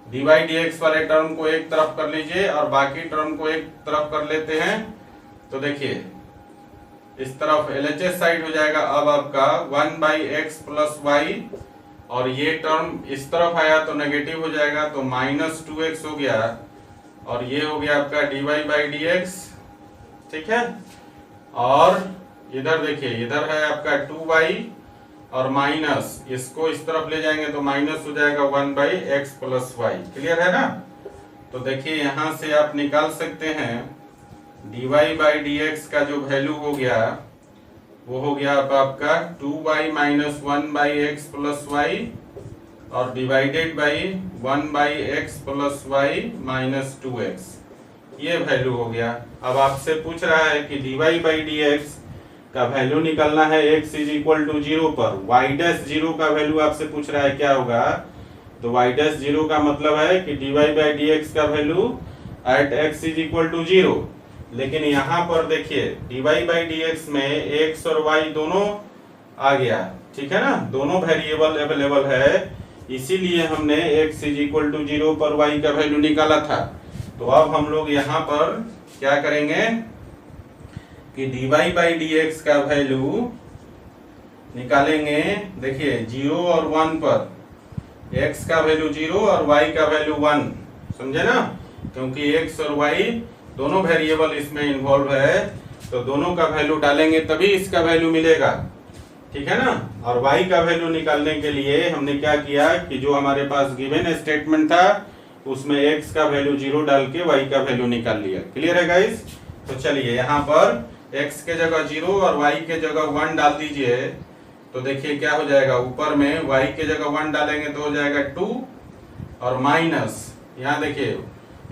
dy dx वाले टर्म को एक तरफ कर लीजिए और बाकी टर्म को एक तरफ कर लेते हैं। तो देखिए इस तरफ LHS साइड हो जाएगा अब आपका 1 बाई एक्स प्लस वाई, और ये टर्म इस तरफ आया तो नेगेटिव हो जाएगा, तो माइनस 2x हो गया, और ये हो गया आपका dy बाई dx। ठीक है? और इधर देखिए इधर है आपका 2y और माइनस, इसको इस तरफ ले जाएंगे तो माइनस हो जाएगा 1 by x plus y. Clear है ना? तो देखिए यहाँ से आप निकाल सकते हैं dy बाई dx का जो वैल्यू हो गया वो हो गया अब आपका 2y minus 1 by x plus y और divided by 1 by x plus y minus 2x, ये वैल्यू हो गया। अब आपसे पूछ रहा है कि dy बाई dx का वैल्यू निकालना है x इज इक्वल टू 0 पर, y डैश 0 का वैल्यू आपसे पूछ रहा है क्या होगा, तो y डैश 0 का मतलब है कि dy बाई dx का value at x is equal to 0। लेकिन यहाँ पर देखिए dy बाई dx में x और y दोनों आ गया। ठीक है ना? दोनों वेरिएबल अवेलेबल है, इसीलिए हमने x इज इक्वल टू 0 पर y का वैल्यू निकाला था। तो अब हम लोग यहाँ पर क्या करेंगे कि dy बाई dx का वैल्यू निकालेंगे। देखिए 0 और 1 पर x का वैल्यू 0 और y का वैल्यू 1, समझे ना? क्योंकि x और y दोनों वेरिएबल इसमें इन्वॉल्व है, तो दोनों का वैल्यू डालेंगे तभी इसका वैल्यू मिलेगा। ठीक है ना? और y का वैल्यू निकालने के लिए हमने क्या किया कि जो हमारे पास गिवन स्टेटमेंट था उसमें x का वैल्यू 0 डाल के y का वैल्यू निकाल लिया। क्लियर है गाइस? तो चलिए यहाँ पर x के जगह 0 और y के जगह 1 डाल दीजिए, तो देखिए क्या हो जाएगा, ऊपर में y के जगह 1 डालेंगे तो हो जाएगा 2 और माइनस यहाँ देखिए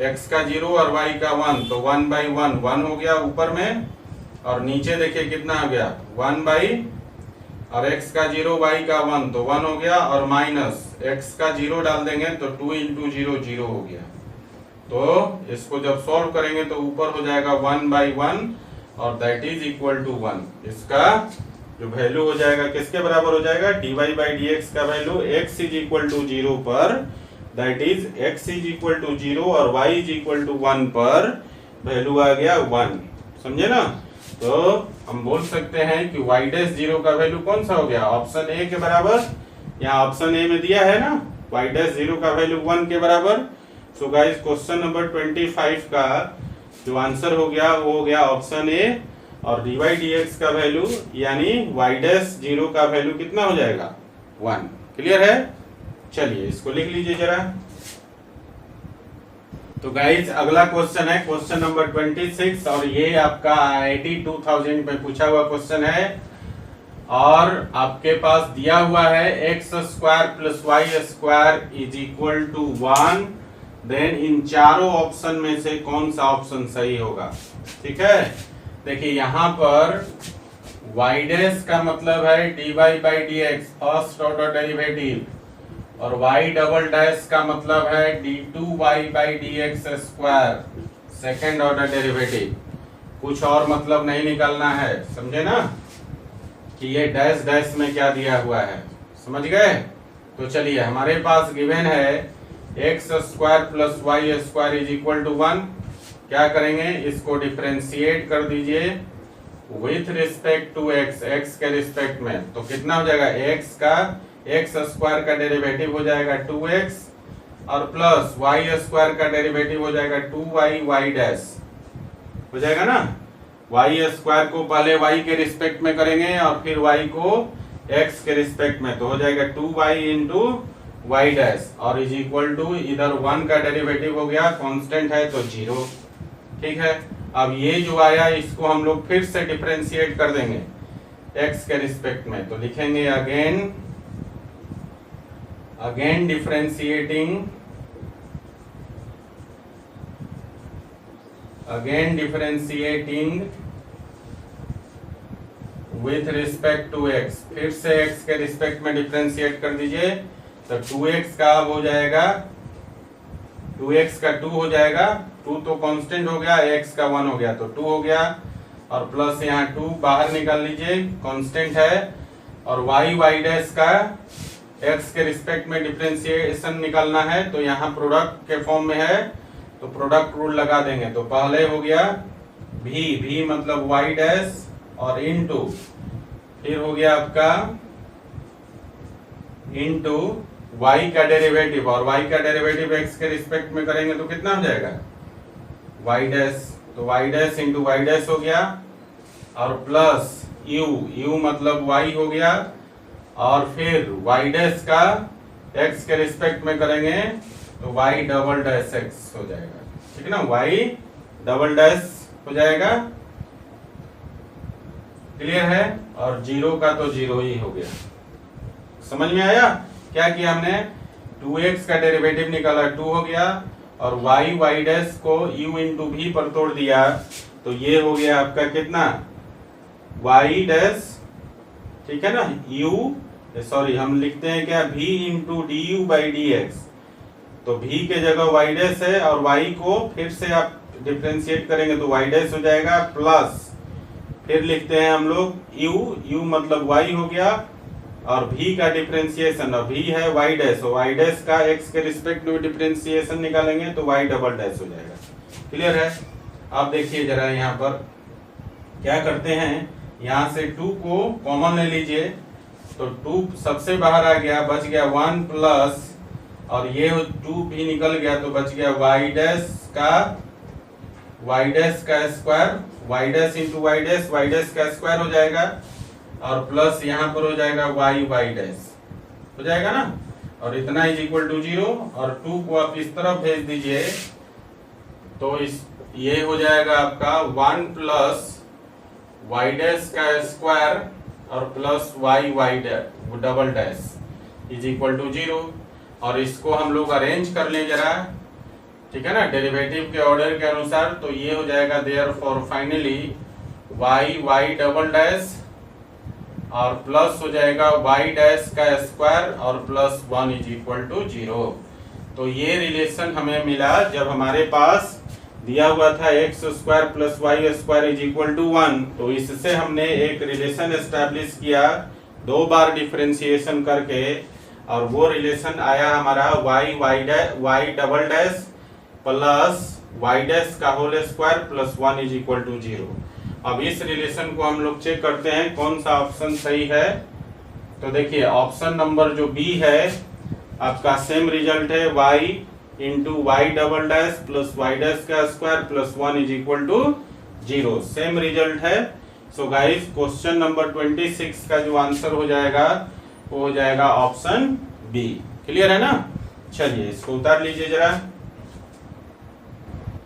x का 0 और y का 1, तो 1 बाई 1 हो गया ऊपर में, और नीचे देखिए कितना हो गया 1 बाई, और x का 0 y का 1 तो 1 हो गया, और माइनस x का 0 डाल देंगे तो 2 इंटू 0 0 हो गया। तो इसको जब सॉल्व करेंगे तो ऊपर हो जाएगा 1 बाई 1 और दैट इज इक्वल टू 1। इसका जो वैल्यू हो जाएगा किसके बराबर हो जाएगा, dy बाई dx का value x is equal to 0 पर that is x is equal to 0 और y इज इक्वल टू 1 पर वैल्यू आ गया 1। समझे ना? तो हम बोल सकते हैं कि y डैश 0 का वैल्यू कौन सा हो गया? ऑप्शन ए के बराबर। यहाँ ऑप्शन ए में दिया है ना y डैश 0 का वैल्यू 1 के बराबर। सो गाइस क्वेश्चन नंबर 25 का जो आंसर हो गया वो हो गया ऑप्शन ए, और dy dx का वैल्यू यानी y डैश 0 का वैल्यू कितना हो जाएगा? 1। क्लियर है? चलिए इसको लिख लीजिए जरा। तो गाइस अगला क्वेश्चन है क्वेश्चन नंबर 26, और ये आपका IIT 2000 में पूछा हुआ क्वेश्चन है, और आपके पास दिया हुआ है x square plus y square is equal to 1। Then इन चारों ऑप्शन में से कौन सा ऑप्शन सही होगा? ठीक है, देखिए यहाँ पर y डैश का मतलब है dy by dx first order derivative, और y डबल डैश का मतलब है d2y by dx square second order derivative. कुछ और मतलब नहीं निकालना है, समझे ना कि ये डैश डैश में क्या दिया हुआ है। समझ गए? तो चलिए हमारे पास गिवन है x square plus y square is equal to 1। क्या करेंगे? इसको डिफरेंशिएट कर दीजिए with respect to x, x के रिस्पेक्ट में। तो कितना हो जाएगा? x स्क्वायर का डेरिवेटिव हो जाएगा 2x, और प्लस y स्क्वायर का डेरिवेटिव हो जाएगा 2y y डैश हो जाएगा ना। y स्क्वायर को पहले y के रिस्पेक्ट में करेंगे और फिर y को x के रिस्पेक्ट में, तो हो जाएगा 2y इंटू y डैश, और इज इक्वल टू इधर 1 का डेरिवेटिव हो गया, कांस्टेंट है तो 0। ठीक है, अब ये जो आया इसको हम लोग फिर से डिफरेंशिएट कर देंगे x के रिस्पेक्ट में। तो लिखेंगे again differentiating with respect to x। फिर से x के रिस्पेक्ट में डिफरेंशिएट कर दीजिए, तो 2x का अब हो जाएगा 2x का 2 हो जाएगा, 2 तो कांस्टेंट हो गया, x का 1 हो गया तो 2 हो गया, और प्लस यहाँ 2 बाहर निकाल लीजिए कांस्टेंट है, और y डैश का x के रिस्पेक्ट में डिफरेंशिएशन निकालना है, तो यहाँ प्रोडक्ट के फॉर्म में है तो प्रोडक्ट रूल लगा देंगे। तो पहले हो गया v मतलब y डैश और इनटू, फिर हो गया आपका इनटू y का डेरिवेटिव, और y का डेरिवेटिव x के रिस्पेक्ट में करेंगे तो कितना हो जाएगा? y डैश, तो y dash into y dash हो गया, और प्लस u मतलब y हो गया, और फिर y डैश का x के रिस्पेक्ट में करेंगे तो y डबल डैश x हो जाएगा। ठीक है ना, y डबल डैश हो जाएगा। क्लियर है? और 0 का तो 0 ही हो गया। समझ में आया? क्या किया हमने? 2x का डेरिवेटिव निकाला 2 हो गया, और y डैश को u इंटू v पर तोड़ दिया, तो ये हो गया आपका कितना? y डैश, ठीक है ना, सॉरी हम लिखते हैं क्या? v into D you by D x. तो v के जगह y डैश है, और y को फिर से आप डिफरेंशिएट करेंगे तो y डैश हो जाएगा, प्लस फिर लिखते हैं हम लोग u मतलब y हो गया, और v का डिफरेंशिएशन, और v है y डैश, तो y डैश का x के रिस्पेक्ट में डिफरेंशिएशन निकालेंगे तो y डबल डैश हो जाएगा। क्लियर है? अब देखिए जरा यहाँ पर क्या करते हैं, यहाँ से 2 को कॉमन ले लीजिए, तो 2 सबसे बाहर आ गया, बच गया 1 प्लस, और ये 2 भी निकल गया तो बच गया y डैश का square, y dash into y dash का स्क्वायर हो जाएगा, और प्लस यहाँ पर हो जाएगा y डैश हो जाएगा ना, और इतना इज इक्वल टू 0, और 2 को आप इस तरफ भेज दीजिए, तो ये हो जाएगा आपका 1 प्लस y डैश का स्क्वायर और plus y double dash is equal to 0। और इसको हम लोग अरेंज कर लें जरा, ठीक है ना, डेरिवेटिव के ऑर्डर के अनुसार, तो ये हो जाएगा therefore finally y double dash और प्लस हो जाएगा y डैश का स्क्वायर और प्लस 1 इज इक्वल टू 0। तो ये रिलेशन हमें मिला जब हमारे पास दिया हुआ था x square plus y square is equal to 1। तो इससे हमने एक रिलेशन एस्टैब्लिश किया 2 बार डिफरेंशिएशन करके, और वो रिलेशन आया हमारा y double dash plus y dash का whole square plus 1 is equal to 0। अब इस रिलेशन को हम लोग चेक करते हैं कौन सा ऑप्शन सही है। तो देखिए ऑप्शन नंबर जो बी है आपका सेम रिजल्ट है, y into y double dash plus y dash का square plus 1 is equal to 0, same result है। सो गाइस क्वेश्चन नंबर 26 का जो आंसर हो जाएगा वो हो जाएगा ऑप्शन बी। क्लियर है ना? चलिए इसको उतार लीजिए जरा।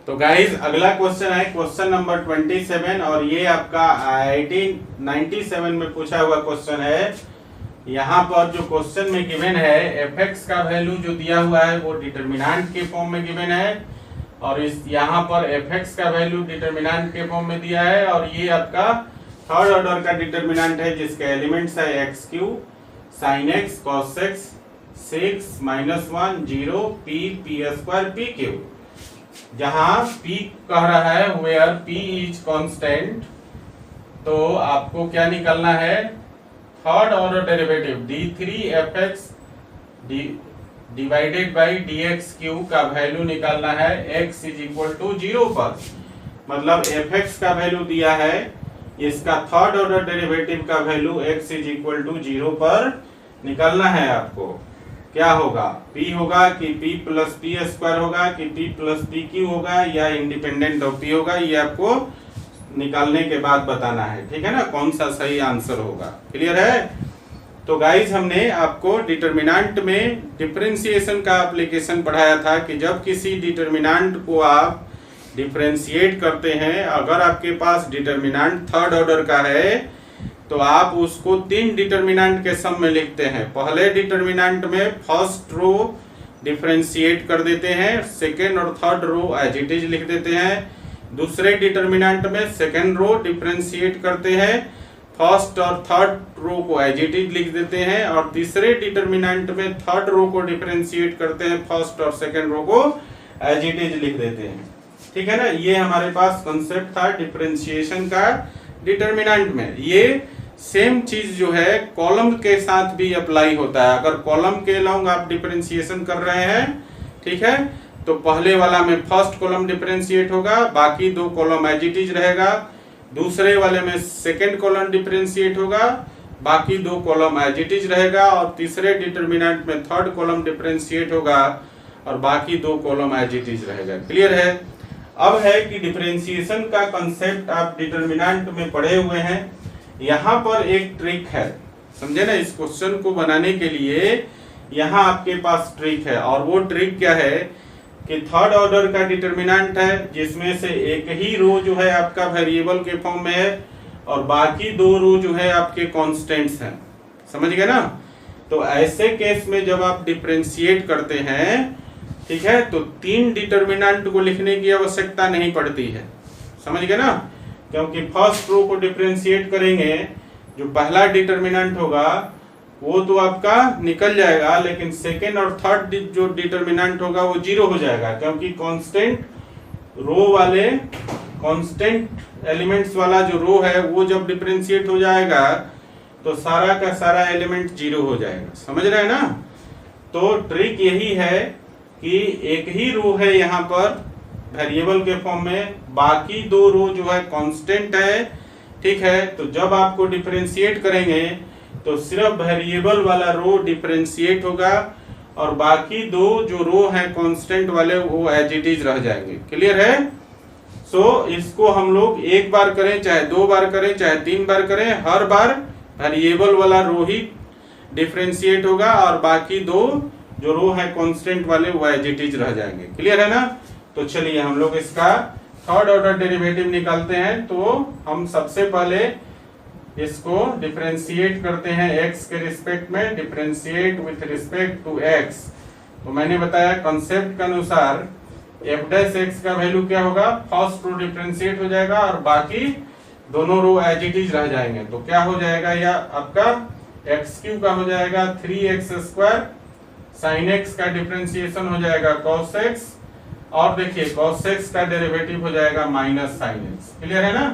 तो गाइस अगला क्वेश्चन है क्वेश्चन नंबर 27 और ये आपका IIT 97 में पूछा हुआ क्वेश्चन है। यहाँ पर जो क्वेश्चन में गिवन है fx का वैल्यू जो दिया हुआ है वो डिटरमिनेंट के फॉर्म में गिवन है और इस यहाँ पर fx का वैल्यू डिटरमिनेंट के फॉर्म में दिया है और ये आपका थर्ड ऑर्डर का डिटरमिनेंट है जिसके एलिमेंट्स है x Q sine x cos x 6 minus 1 0 p p square p Q, जहाँ p कह रहा है वेयर p इज कांस्टेंट। तो आपको क्या निकालना है? Third order derivative d3fx divided by dx Q का वैल्यू निकालना है x इज इक्वल टू 0 पर। मतलब fx का वैल्यू दिया है, इसका थर्ड ऑर्डर डेरिवेटिव का value x is equal to 0 पर निकालना है आपको। क्या होगा? p होगा कि p प्लस पी स्क्वायर होगा कि p प्लस पी क्यू होगा या इंडिपेंडेंट ऑफ p होगा, ये आपको निकालने के बाद बताना है। ठीक है ना? कौन सा सही आंसर होगा। क्लियर है? तो गाइस हमने आपको डिटरमिनेंट में डिफरेंशिएशन का एप्लीकेशन पढ़ाया था कि जब किसी डिटरमिनेंट को आप डिफरेंशिएट करते हैं, अगर आपके पास डिटरमिनेंट थर्ड ऑर्डर का है तो आप उसको 3 डिटरमिनेंट के सम में लिखते हैं। पहले डिटरमिनेंट में फर्स्ट रो डिफरेंशिएट कर देते हैं, सेकेंड और third row as it is लिख देते हैं। दूसरे डिटरमिनेंट में सेकेंड रो डिफरेंशिएट करते हैं, फर्स्ट और थर्ड रो को एज इट इज लिख देते हैं और तीसरे डिटरमिनेंट में थर्ड रो को डिफरेंशिएट करते हैं, फर्स्ट और सेकेंड रो को एज इट इज लिख देते हैं। ठीक है ना? ये हमारे पास कंसेप्ट था डिफरेंशिएशन का डिटरमिनेंट में। ये सेम चीज जो है कॉलम के साथ भी अप्लाई होता है। अगर कॉलम के लॉन्ग आप डिफरेंशिएशन कर रहे हैं, ठीक है, तो पहले वाला में फर्स्ट कॉलम डिफरेंशिएट होगा, बाकी 2 कॉलम एज इट इज रहेगा। दूसरे वाले में सेकंड कॉलम डिफरेंशिएट होगा, बाकी 2 कॉलम एज इट इज रहेगा और तीसरे डिटरमिनेंट में थर्ड कॉलम डिफरेंशिएट होगा और बाकी 2 कॉलम एज इट इज रहेगा। क्लियर है? अब है कि डिफरेंशिएशन का कंसेप्ट आप डिटरमिनेंट में पढ़े हुए हैं। यहाँ पर एक ट्रिक है, समझे ना? इस क्वेश्चन को बनाने के लिए यहाँ आपके पास ट्रिक है और वो ट्रिक क्या है कि थर्ड ऑर्डर का डिटरमिनेंट है जिसमें से एक ही रो जो है आपका वेरिएबल के फॉर्म में है और बाकी 2 रो जो है आपके कांस्टेंट्स हैं। समझ गए ना? तो ऐसे केस में जब आप डिफरेंशिएट करते हैं, ठीक है, तो 3 डिटरमिनेंट को लिखने की आवश्यकता नहीं पड़ती है। समझ गए ना? क्योंकि फर्स्ट रो को डिफरेंशिएट करेंगे, जो पहला डिटरमिनेंट होगा वो तो आपका निकल जाएगा, लेकिन सेकेंड और थर्ड जो डिटरमिनेंट होगा वो 0 हो जाएगा क्योंकि कांस्टेंट रो वाले कांस्टेंट एलिमेंट्स वाला जो रो है वो जब डिफरेंशिएट हो जाएगा तो सारा का सारा एलिमेंट 0 हो जाएगा। समझ रहे हैं ना? तो ट्रिक यही है कि एक ही रो है यहाँ पर वेरिएबल के फॉर्म में, बाकी 2 रो जो है कांस्टेंट है। ठीक है, तो जब आपको डिफरेंशिएट करेंगे तो सिर्फ वेरिएबल वाला रो डिफरेंशिएट होगा और बाकी 2 जो रो हैं कांस्टेंट वाले वो एज इट इज रह जाएंगे। क्लियर है? सो इसको हम लोग एक बार करें चाहे 2 बार करें चाहे 3 बार करें, हर बार वेरिएबल वाला रो ही डिफरेंशिएट होगा और बाकी 2 जो रो है कांस्टेंट वाले वो एज इट इज रह जाएंगे। क्लियर है ना? तो चलिए हम लोग इसका थर्ड ऑर्डर डेरिवेटिव निकालते हैं। तो हम सबसे पहले इसको डिफरेंशिएट करते हैं x के रिस्पेक्ट में, differentiate with respect to x। तो मैंने बताया कंसेप्ट के अनुसार f डैश x का वैल्यू क्या होगा? फर्स्ट रो डिफरेंशिएट हो जाएगा और बाकी दोनों रो एज इट इज रह जाएंगे। तो क्या हो जाएगा? या आपका एक्स क्यू का हो जाएगा 3x स्क्वायर, साइन x का डिफरेंशिएशन हो जाएगा cos x और देखिए cos x का डेरिवेटिव हो जाएगा माइनस साइन x। क्लियर है ना?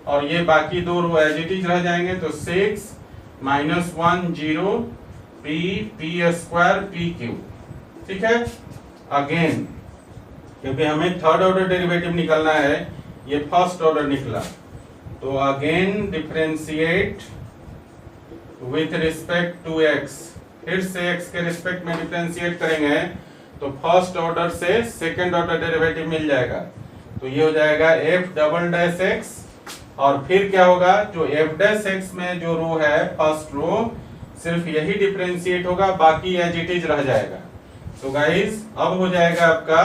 और ये बाकी 2 रो एज इट इज रह जाएंगे। तो 6 minus 1 0 P P square P Q. ठीक है, अगेन क्योंकि हमें थर्ड ऑर्डर डेरिवेटिव निकालना है, ये फर्स्ट ऑर्डर निकला, तो again differentiate with respect to x, फिर से एक्स के रिस्पेक्ट में डिफरेंशिएट करेंगे तो फर्स्ट ऑर्डर से सेकंड ऑर्डर डेरिवेटिव मिल जाएगा। तो ये हो जाएगा एफ डबल डैश एक्स, और फिर क्या होगा, जो एफ डैश एक्स में जो रो है फर्स्ट रो, सिर्फ यही डिफरेंशिएट होगा, बाकी एज इट इज रह जाएगा। तो गाइस अब हो जाएगा आपका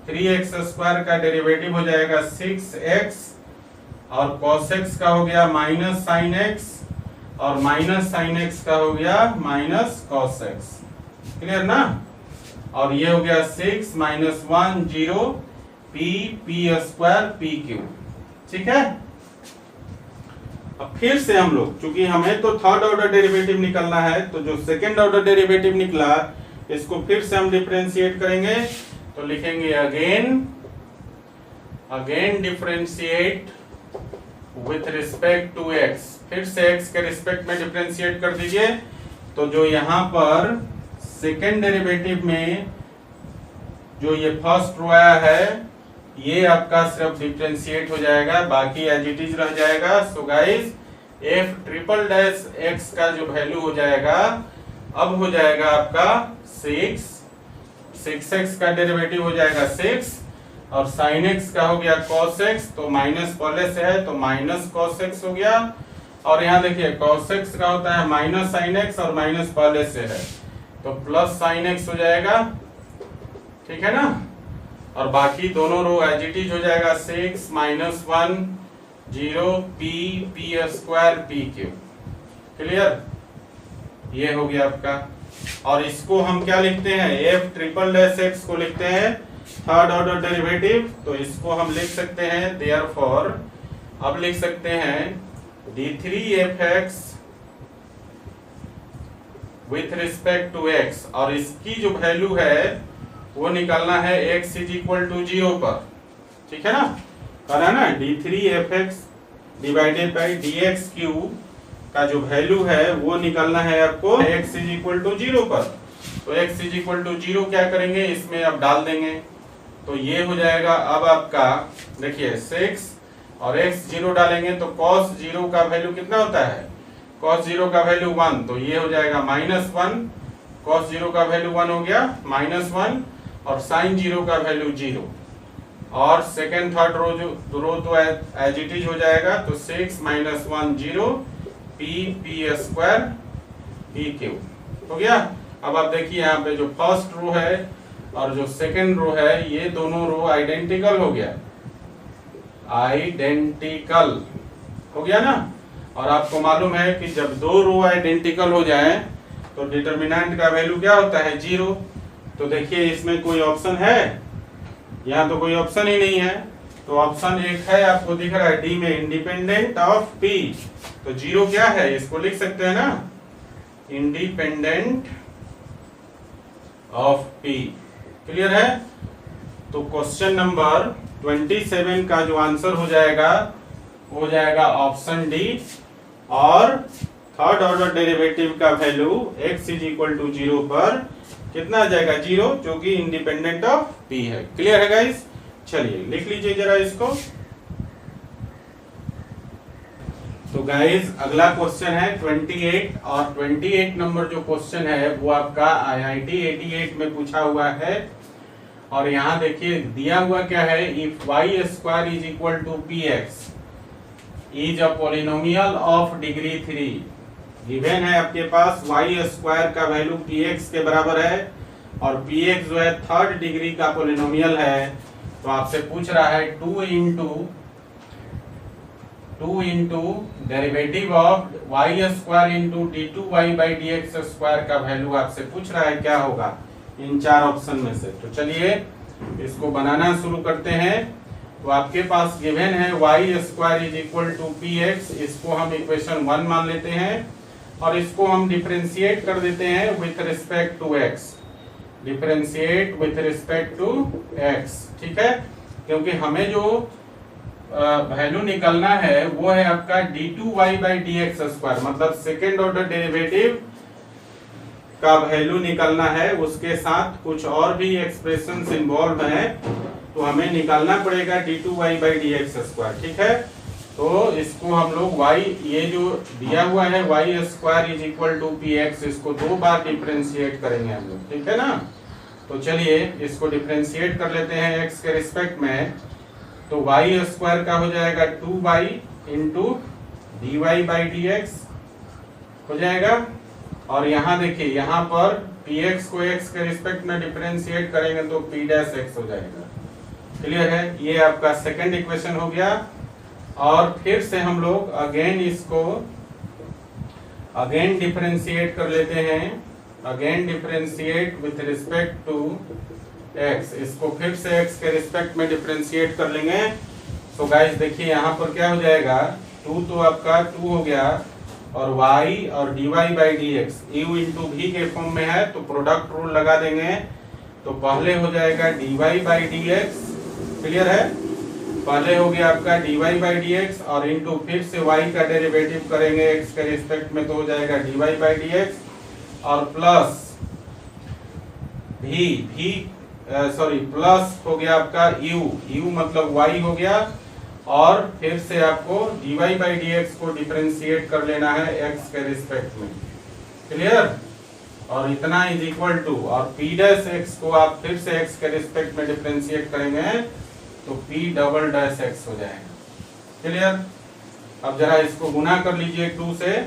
3x स्क्वायर का डेरिवेटिव हो जाएगा 6x, और cos x का हो गया माइनस साइन x, और माइनस साइन x का हो गया माइनस cos x। क्लियर ना? और ये हो गया 6 minus 1 0 p p square p Q. ठीक है, अब फिर से हम लोग, चूंकि हमें तो थर्ड ऑर्डर डेरिवेटिव निकलना है, तो जो सेकंड ऑर्डर डेरिवेटिव निकला इसको फिर से हम डिफरेंशिएट करेंगे। तो लिखेंगे again differentiate with respect to x, फिर से x के रिस्पेक्ट में डिफरेंशिएट कर दीजिए। तो जो यहाँ पर सेकेंड डेरिवेटिव में जो ये फर्स्ट रो आया है, ये आपका सिर्फ डिफरेंशिएट हो जाएगा, बाकी एज इट इज रह जाएगा। So guys f triple dash x का जो वैल्यू हो जाएगा, अब हो जाएगा आपका 6x का डेरिवेटिव हो जाएगा 6, और sin x का हो गया cos x, तो माइनस पहले से है तो माइनस cos x हो गया, और यहाँ देखिए cos x का होता है माइनस sin x, और माइनस पहले से है तो प्लस sin x हो जाएगा। ठीक है ना? और बाकी दोनों रो एज इट इज हो जाएगा 6 minus 1 0 p p square p Q. Clear? ये हो गया आपका, और इसको हम क्या लिखते हैं, f ट्रिपल डैश x को लिखते हैं थर्ड ऑर्डर डेरिवेटिव, तो इसको हम लिख सकते हैं देयरफॉर, अब लिख सकते हैं d3fx with respect to x, और इसकी जो वैल्यू है वो निकालना है x इज इक्वल टू 0 पर। ठीक है ना? करा ना, d3fx divided by dx Q का जो वैल्यू है वो निकालना है आपको x इज इक्वल टू 0 पर। तो x इज इक्वल टू 0 क्या करेंगे, इसमें अब डाल देंगे, तो ये हो जाएगा अब आपका, देखिए 6 और x 0 डालेंगे तो cos 0 का वैल्यू कितना होता है, cos 0 का वैल्यू 1, तो ये हो जाएगा माइनस 1, cos 0 का वैल्यू 1 हो गया माइनस 1, और sin 0 का वैल्यू 0, और सेकेंड थर्ड रो तो एज इट इज हो जाएगा, तो 6 minus 1 0 p p square p Q हो गया। अब आप देखिए यहाँ पे जो फर्स्ट रो है और जो सेकेंड रो है, ये दोनों रो आइडेंटिकल हो गया, आइडेंटिकल हो गया ना। और आपको मालूम है कि जब दो रो आइडेंटिकल हो जाए तो डिटर्मिनेंट का वैल्यू क्या होता है, 0। तो देखिए इसमें कोई ऑप्शन है, यहाँ तो कोई ऑप्शन ही नहीं है, तो ऑप्शन एक है आपको दिख रहा है डी में, इंडिपेंडेंट ऑफ p, तो 0 क्या है, इसको लिख सकते हैं ना, इंडिपेंडेंट ऑफ p। क्लियर है? तो क्वेश्चन नंबर 27 का जो आंसर हो जाएगा वो हो जाएगा ऑप्शन डी, और थर्ड ऑर्डर डेरिवेटिव का value x is equal to 0 पर कितना आ जाएगा, 0, जो कि इंडिपेंडेंट ऑफ p है। क्लियर है गाइस? चलिए लिख लीजिए जरा इसको। तो गाइस अगला क्वेश्चन है 28, और 28 नंबर जो क्वेश्चन है वो आपका IIT 88 में पूछा हुआ है, और यहाँ देखिए दिया हुआ क्या है, if y square is equal to px is a polynomial of degree 3। Given है आपके पास y स्क्वायर का वैल्यू px के बराबर है, और px जो है थर्ड डिग्री का पॉलिनोमियल है, तो आपसे पूछ रहा है 2 into derivative of y square into d2y by dx square का वैल्यू आपसे पूछ रहा है, क्या होगा इन चार ऑप्शन में से। तो चलिए इसको बनाना शुरू करते हैं। तो आपके पास गिवन है y square is equal to px, इसको हम इक्वेशन 1 मान लेते हैं, और इसको हम डिफरेंशिएट कर देते हैं with respect to x, differentiate with respect to x। ठीक है, क्योंकि हमें जो वैल्यू निकलना है वो है आपका d2y बाई dx स्क्वायर, मतलब सेकेंड ऑर्डर डेरिवेटिव का वैल्यू निकालना है, उसके साथ कुछ और भी एक्सप्रेशन इन्वॉल्व है, तो हमें निकालना पड़ेगा d2y/dx²। ठीक है, तो इसको हम लोग y, ये जो दिया हुआ है y² = px, इसको 2 बार डिफरेंशिएट करेंगे हम लोग। ठीक है ना, तो चलिए इसको डिफरेंशिएट कर लेते हैं x के रिस्पेक्ट में। तो y² का हो जाएगा 2y × dy/dx हो जाएगा। और यहाँ देखिए, यहाँ पर px को x के रिस्पेक्ट में डिफरेंशिएट करेंगे तो p' हो जाएगा। क्लियर है, ये आपका सेकंड इक्वेशन हो गया। और फिर से हम लोग अगेन इसको डिफरेंशिएट कर लेते हैं, again differentiate with respect to x, इसको फिर से x के रिस्पेक्ट में डिफरेंशिएट कर लेंगे। तो गाइस देखिए यहाँ पर क्या हो जाएगा, 2 तो आपका 2 हो गया, और y और dy/dx u × v के फॉर्म में है, तो प्रोडक्ट रूल लगा देंगे। तो पहले हो जाएगा dy/dx, क्लियर है, पहले हो गया आपका dy/dx, और इनटू फिर से y का डेरिवेटिव करेंगे x के रिस्पेक्ट में, तो हो जाएगा dy/dx, और प्लस प्लस हो गया आपका u मतलब y हो गया, और फिर से आपको dy/dx को डिफरेंशिएट कर लेना है x के रिस्पेक्ट में। क्लियर, और इतना इज इक्वल टू, और p' को आप फिर से x के रिस्पेक्ट में डिफरेंशिएट करेंगे तो p" हो जाएगा। क्लियर, अब जरा इसको गुना कर लीजिए 2 से,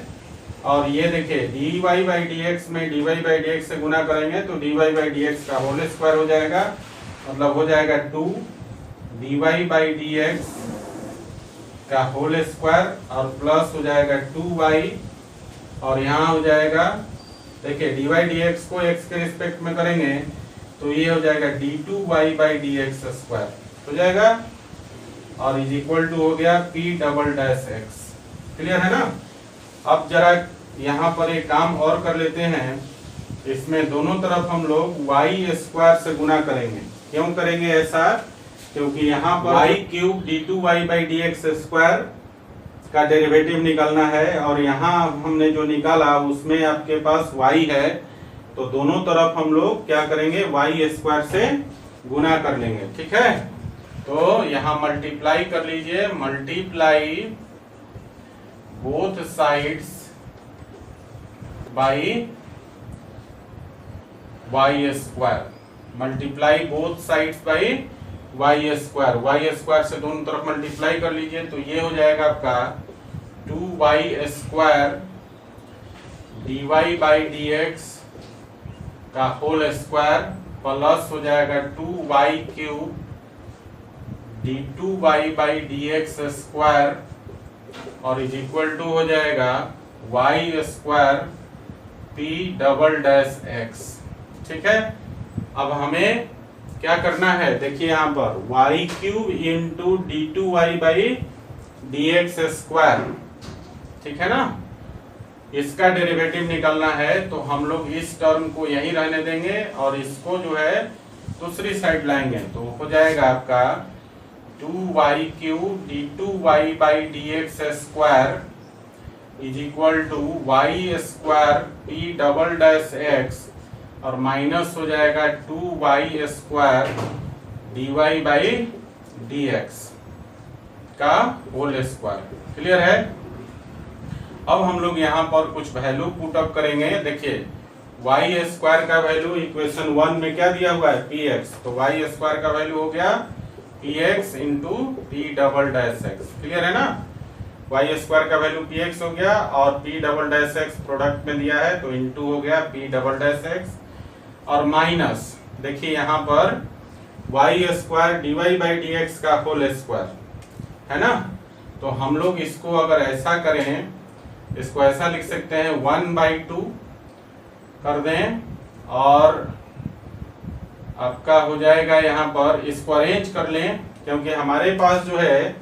और ये देखिए dy/dx में dy/dx से गुना करेंगे तो dy/dx का होल स्क्वायर हो जाएगा, मतलब हो जाएगा 2 dy/dx का होल स्क्वायर, और प्लस हो जाएगा 2y, और यहाँ हो जाएगा, देखिए dy/dx को x के रिस्पेक्ट में करेंगे तो ये हो जाएगा d2y/dx² हो जाएगा, और इज इक्वल टू हो गया p''x। क्लियर है ना। अब जरा यहाँ पर एक काम और कर लेते हैं, इसमें दोनों तरफ हम लोग y² से गुना करेंगे। क्यों करेंगे ऐसा, क्योंकि यहाँ पर y³ d2y/dx² का डेरिवेटिव निकालना है, और यहाँ हमने जो निकाला उसमें आपके पास y है, तो दोनों तरफ हम लोग क्या करेंगे, y² से गुना कर लेंगे। ठीक है, तो यहाँ मल्टीप्लाई कर लीजिए, multiply both sides by y², multiply both sides by y² से दोनों तरफ मल्टीप्लाई कर लीजिए, तो ये हो जाएगा आपका 2y² dy/dx का होल स्क्वायर, प्लस हो जाएगा 2y³ d2y/dx², और इज इक्वल टू हो जाएगा y² p''x। ठीक है, अब हमें क्या करना है, देखिए यहाँ पर y³ × d2y/dx², ठीक है ना, इसका डेरिवेटिव निकालना है। तो हम लोग इस टर्म को यहीं रहने देंगे, और इसको जो है दूसरी साइड लाएंगे, तो हो जाएगा आपका 2y³ d2y/dx² is equal to y² p''x, और माइनस हो जाएगा 2y² dy/dx का होल स्क्वायर। क्लियर है। अब हम लोग यहाँ पर कुछ वैल्यू पुट अप करेंगे। देखिए y² का वैल्यू इक्वेशन 1 में क्या दिया हुआ है, px, तो y² का वैल्यू हो गया px × p''x। क्लियर है ना, y² का वैल्यू px हो गया, और p''x प्रोडक्ट में दिया है तो इनटू हो गया p''x, और माइनस देखिए यहाँ पर y² dy/dx का होल स्क्वायर है ना। तो हम लोग इसको अगर ऐसा करें, इसको ऐसा लिख सकते हैं 1/2 कर दें, और आपका हो जाएगा यहाँ पर, इसको अरेंज कर लें, क्योंकि हमारे पास जो है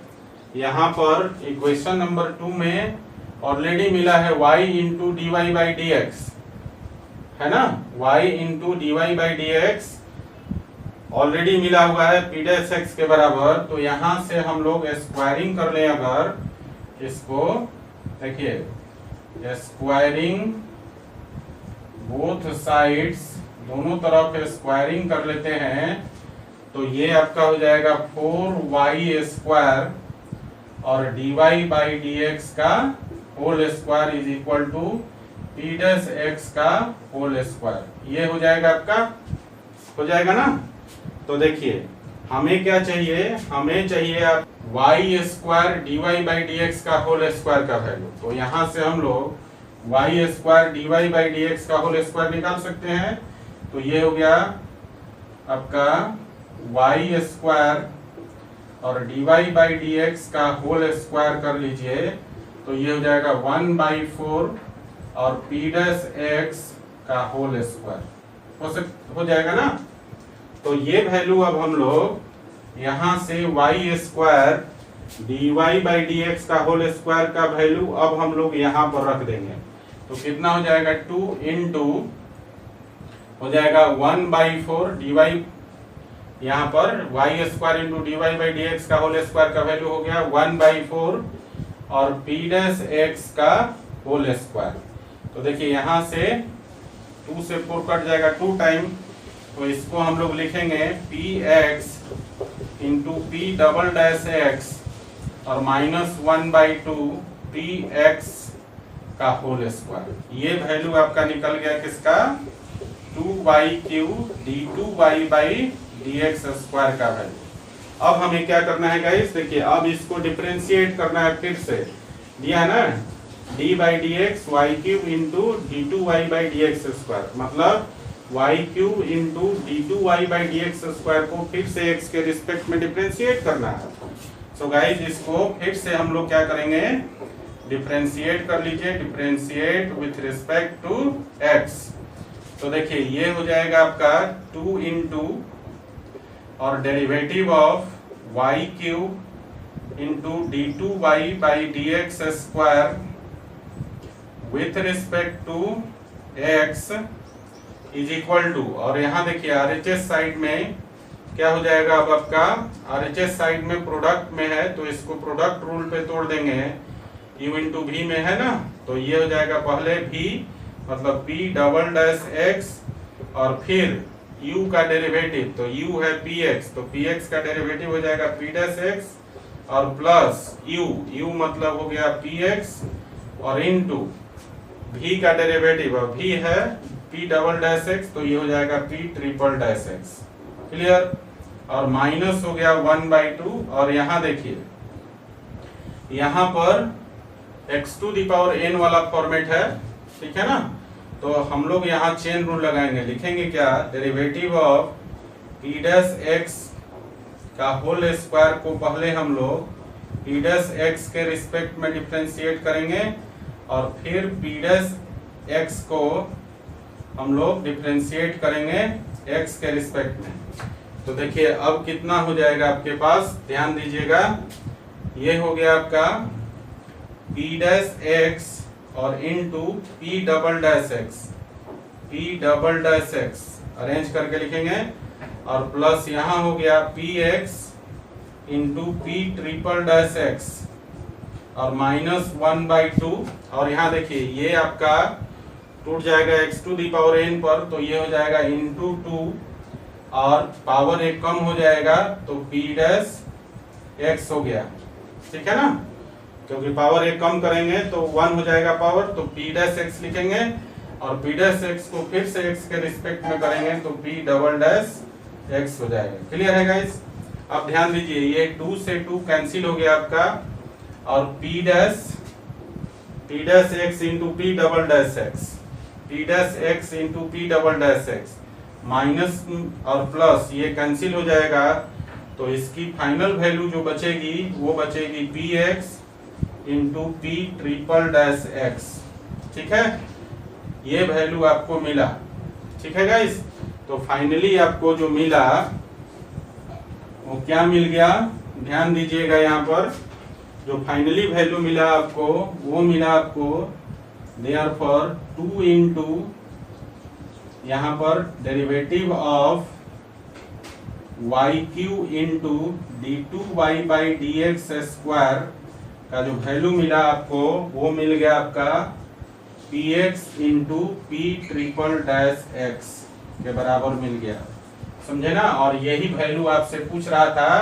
यहाँ पर इक्वेशन नंबर 2 में ऑलरेडी मिला है y × dy/dx, है ना, y × dy/dx ऑलरेडी मिला हुआ है p'(x) के बराबर। तो यहाँ से हम लोग स्क्वायरिंग कर लें, अगर इसको देखिए स्क्वायरिंग बोथ साइड्स, दोनों तरफ स्क्वायरिंग कर लेते हैं, तो ये आपका हो जाएगा 4y² और dy बाई dx का whole square is equal to p dash x का होल स्क्वायर। ये हो जाएगा आपका, हो जाएगा ना। तो देखिए हमें क्या चाहिए, हमें चाहिए आप y² dy बाई dx का होल स्क्वायर का वैल्यू। तो यहां से हम लोग y² dy बाई dx का होल स्क्वायर निकाल सकते हैं। तो ये हो गया आपका y² और dy बाई dx का होल स्क्वायर कर लीजिए, तो ये हो जाएगा 1/4 और p डैश x का होल स्क्वायर हो जाएगा ना। तो ये वैल्यू अब हम लोग यहाँ से y² dy बाई dx का होल स्क्वायर का वैल्यू अब हम लोग यहाँ पर रख देंगे। तो कितना हो जाएगा, 2 इंटू हो जाएगा 1/4 dy, यहाँ पर y² into dy by dx का होल स्क्वायर का वैल्यू हो गया 1/4 और p डैश x का होल स्क्वायर। तो देखिए यहाँ से 2 से 4 कट जाएगा 2 टाइम, तो इसको हम लोग लिखेंगे px into p double dash x और -1/2 px का होल स्क्वायर। ये वैल्यू आपका निकल गया किसका, 2y³ d2y by dx square का वैल्यू। अब हमें क्या करना है गाइस, देखिए अब इसको डिफरेंशिएट करना है, फिर से दिया है ना d by dx y³ into d2y by dx square, मतलब y³ into d2y by dx square को फिर से x के रिस्पेक्ट में डिफरेंशिएट करना है। सो गाइस इसको फिर से हम लोग क्या करेंगे, डिफरेंशिएट कर लीजिए, differentiate with respect to x। तो देखिए ये हो जाएगा आपका 2 इंटू और derivative of y³ into d2y by dx square with respect to x is equal to, और यहाँ देखिए RHS साइड में क्या हो जाएगा, अब आपका RHS साइड में प्रोडक्ट में है तो इसको प्रोडक्ट रूल पे तोड़ देंगे, u इंटू v में है ना, तो ये हो जाएगा पहले v मतलब p डबल डैश x और फिर u का डेरिवेटिव, तो u है px, तो px का डेरिवेटिव हो जाएगा p डैश x और प्लस u मतलब हो गया px और इनटू v का डेरिवेटिव, v है p डबल डैश x, तो ये हो जाएगा p triple dash x। Clear, और माइनस हो गया 1/2 और यहाँ देखिए यहाँ पर x to the power n वाला फॉर्मेट है, ठीक है ना। तो हम लोग यहाँ चेन रूल लगाएंगे, लिखेंगे क्या, derivative of p dash x का होल स्क्वायर को पहले हम लोग p डैश x के रिस्पेक्ट में डिफरेंशिएट करेंगे और फिर p डैश x को हम लोग डिफरेंशिएट करेंगे x के रिस्पेक्ट में। तो देखिए अब कितना हो जाएगा आपके पास, ध्यान दीजिएगा, ये हो गया आपका p डैश x और into p double dash x arrange करके लिखेंगे और प्लस यहाँ हो गया px into p triple dash x और -1/2 और यहाँ देखिए ये आपका टूट जाएगा x to the power n पर, तो ये हो जाएगा इंटू 2 और पावर एक कम हो जाएगा तो p डैश x हो गया, ठीक है ना, क्योंकि पावर एक कम करेंगे तो 1 हो जाएगा पावर, तो p डैश x लिखेंगे और p डैश x को फिर से x के रिस्पेक्ट में करेंगे तो p डबल डैश x हो जाएगा। क्लियर है गाइस। अब ध्यान दीजिए ये 2 से 2 कैंसिल हो गया आपका और p dash x into p double dash x into p double dash x minus और प्लस ये कैंसिल हो जाएगा, तो इसकी फाइनल वैल्यू जो बचेगी वो बचेगी px into p triple dash x, ठीक है। ये वैल्यू आपको मिला, ठीक है गाइस। तो फाइनली आपको जो मिला वो क्या मिल गया, ध्यान दीजिएगा, यहाँ पर जो फाइनली वैल्यू मिला आपको वो मिला आपको देयरफॉर 2 इंटू यहाँ पर derivative of y³ into d2y by dx square का जो वैल्यू मिला आपको वो मिल गया आपका P x into P triple dash x के बराबर मिल गया, समझे ना। और यही वैल्यू आपसे पूछ रहा था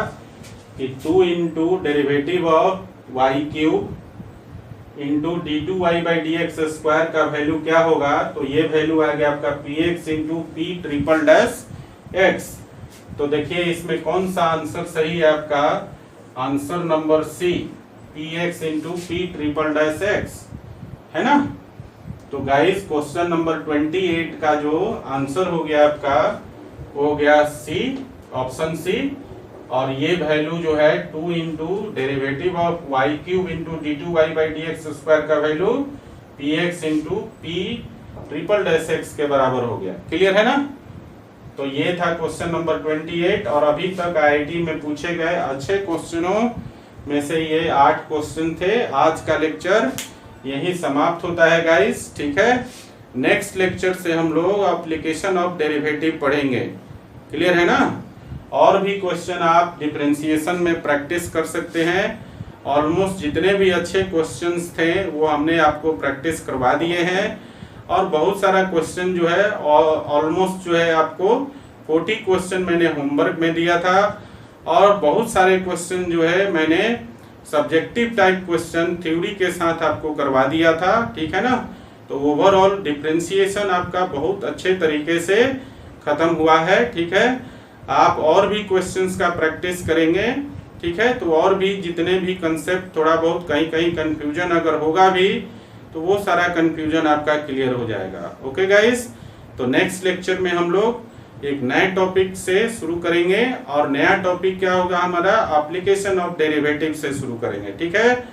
कि 2 into derivative of Y cube into D two Y by D x square का वैल्यू क्या होगा। तो ये वैल्यू आ गया आपका P x into P triple dash X. तो देखिए इसमें कौन सा आंसर सही है आपका, answer number C, P x into P triple dash X, है ना। तो गाइस क्वेश्चन नंबर 28 का जो आंसर हो गया आपका हो गया सी, ऑप्शन सी। और ये वैल्यू जो है 2 into derivative of Y cube into D two Y by D x square का value p x into P triple dash x के बराबर हो गया। क्लियर है ना। तो ये था क्वेश्चन नंबर 28। और अभी तक आईआईटी में पूछे गए अच्छे क्वेश्चनों में से ये 8 क्वेश्चन थे। आज का लेक्चर यही समाप्त होता है गाइस, ठीक है। नेक्स्ट लेक्चर से हम लोग एप्लीकेशन ऑफ डेरिवेटिव पढ़ेंगे। क्लियर है ना। और भी क्वेश्चन आप डिफरेंशिएशन में प्रैक्टिस कर सकते हैं। ऑलमोस्ट जितने भी अच्छे क्वेश्चंस थे वो हमने आपको प्रैक्टिस करवा दिए हैं। और बहुत सारा क्वेश्चन जो है ऑलमोस्ट जो है आपको 40 क्वेश्चन मैंने होमवर्क में दिया था। और बहुत सारे क्वेश्चन जो है मैंने सब्जेक्टिव टाइप क्वेश्चन थ्योरी के साथ आपको करवा दिया था, ठीक है ना। तो ओवरऑल डिफरेंशिएशन आपका बहुत अच्छे तरीके से खत्म हुआ है, ठीक है। आप और भी क्वेश्चंस का प्रैक्टिस करेंगे, ठीक है। तो और भी जितने भी कंसेप्ट थोड़ा बहुत कहीं कहीं कंफ्यूजन अगर होगा भी तो वो सारा कंफ्यूजन आपका क्लियर हो जाएगा। ओके गाइस, तो नेक्स्ट लेक्चर में हम लोग एक नए टॉपिक से शुरू करेंगे। और नया टॉपिक क्या होगा हमारा, एप्लीकेशन ऑफ डेरिवेटिव से शुरू करेंगे, ठीक है।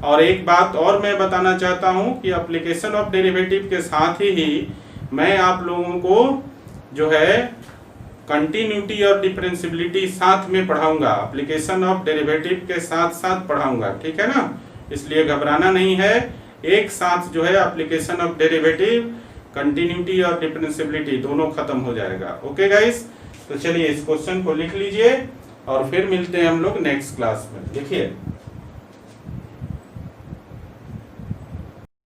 और एक बात और मैं बताना चाहता हूं कि एप्लीकेशन ऑफ डेरिवेटिव के साथ ही मैं आप लोगों को जो है कंटिन्यूटी और डिफरेंशियबिलिटी साथ में पढ़ाऊंगा। एप्लीकेशन ऑफ डेरिवेटिव के साथ साथ पढ़ाऊंगा, ठीक है ना। इसलिए घबराना नहीं है, एक साथ जो है एप्लीकेशन ऑफ डेरिवेटिव, कंटिन्यूटी और डिफरेंशियबिलिटी दोनों खत्म हो जाएगा। ओके गाइस, तो चलिए इस क्वेश्चन को लिख लीजिए और फिर मिलते हैं हम लोग नेक्स्ट क्लास में। देखिए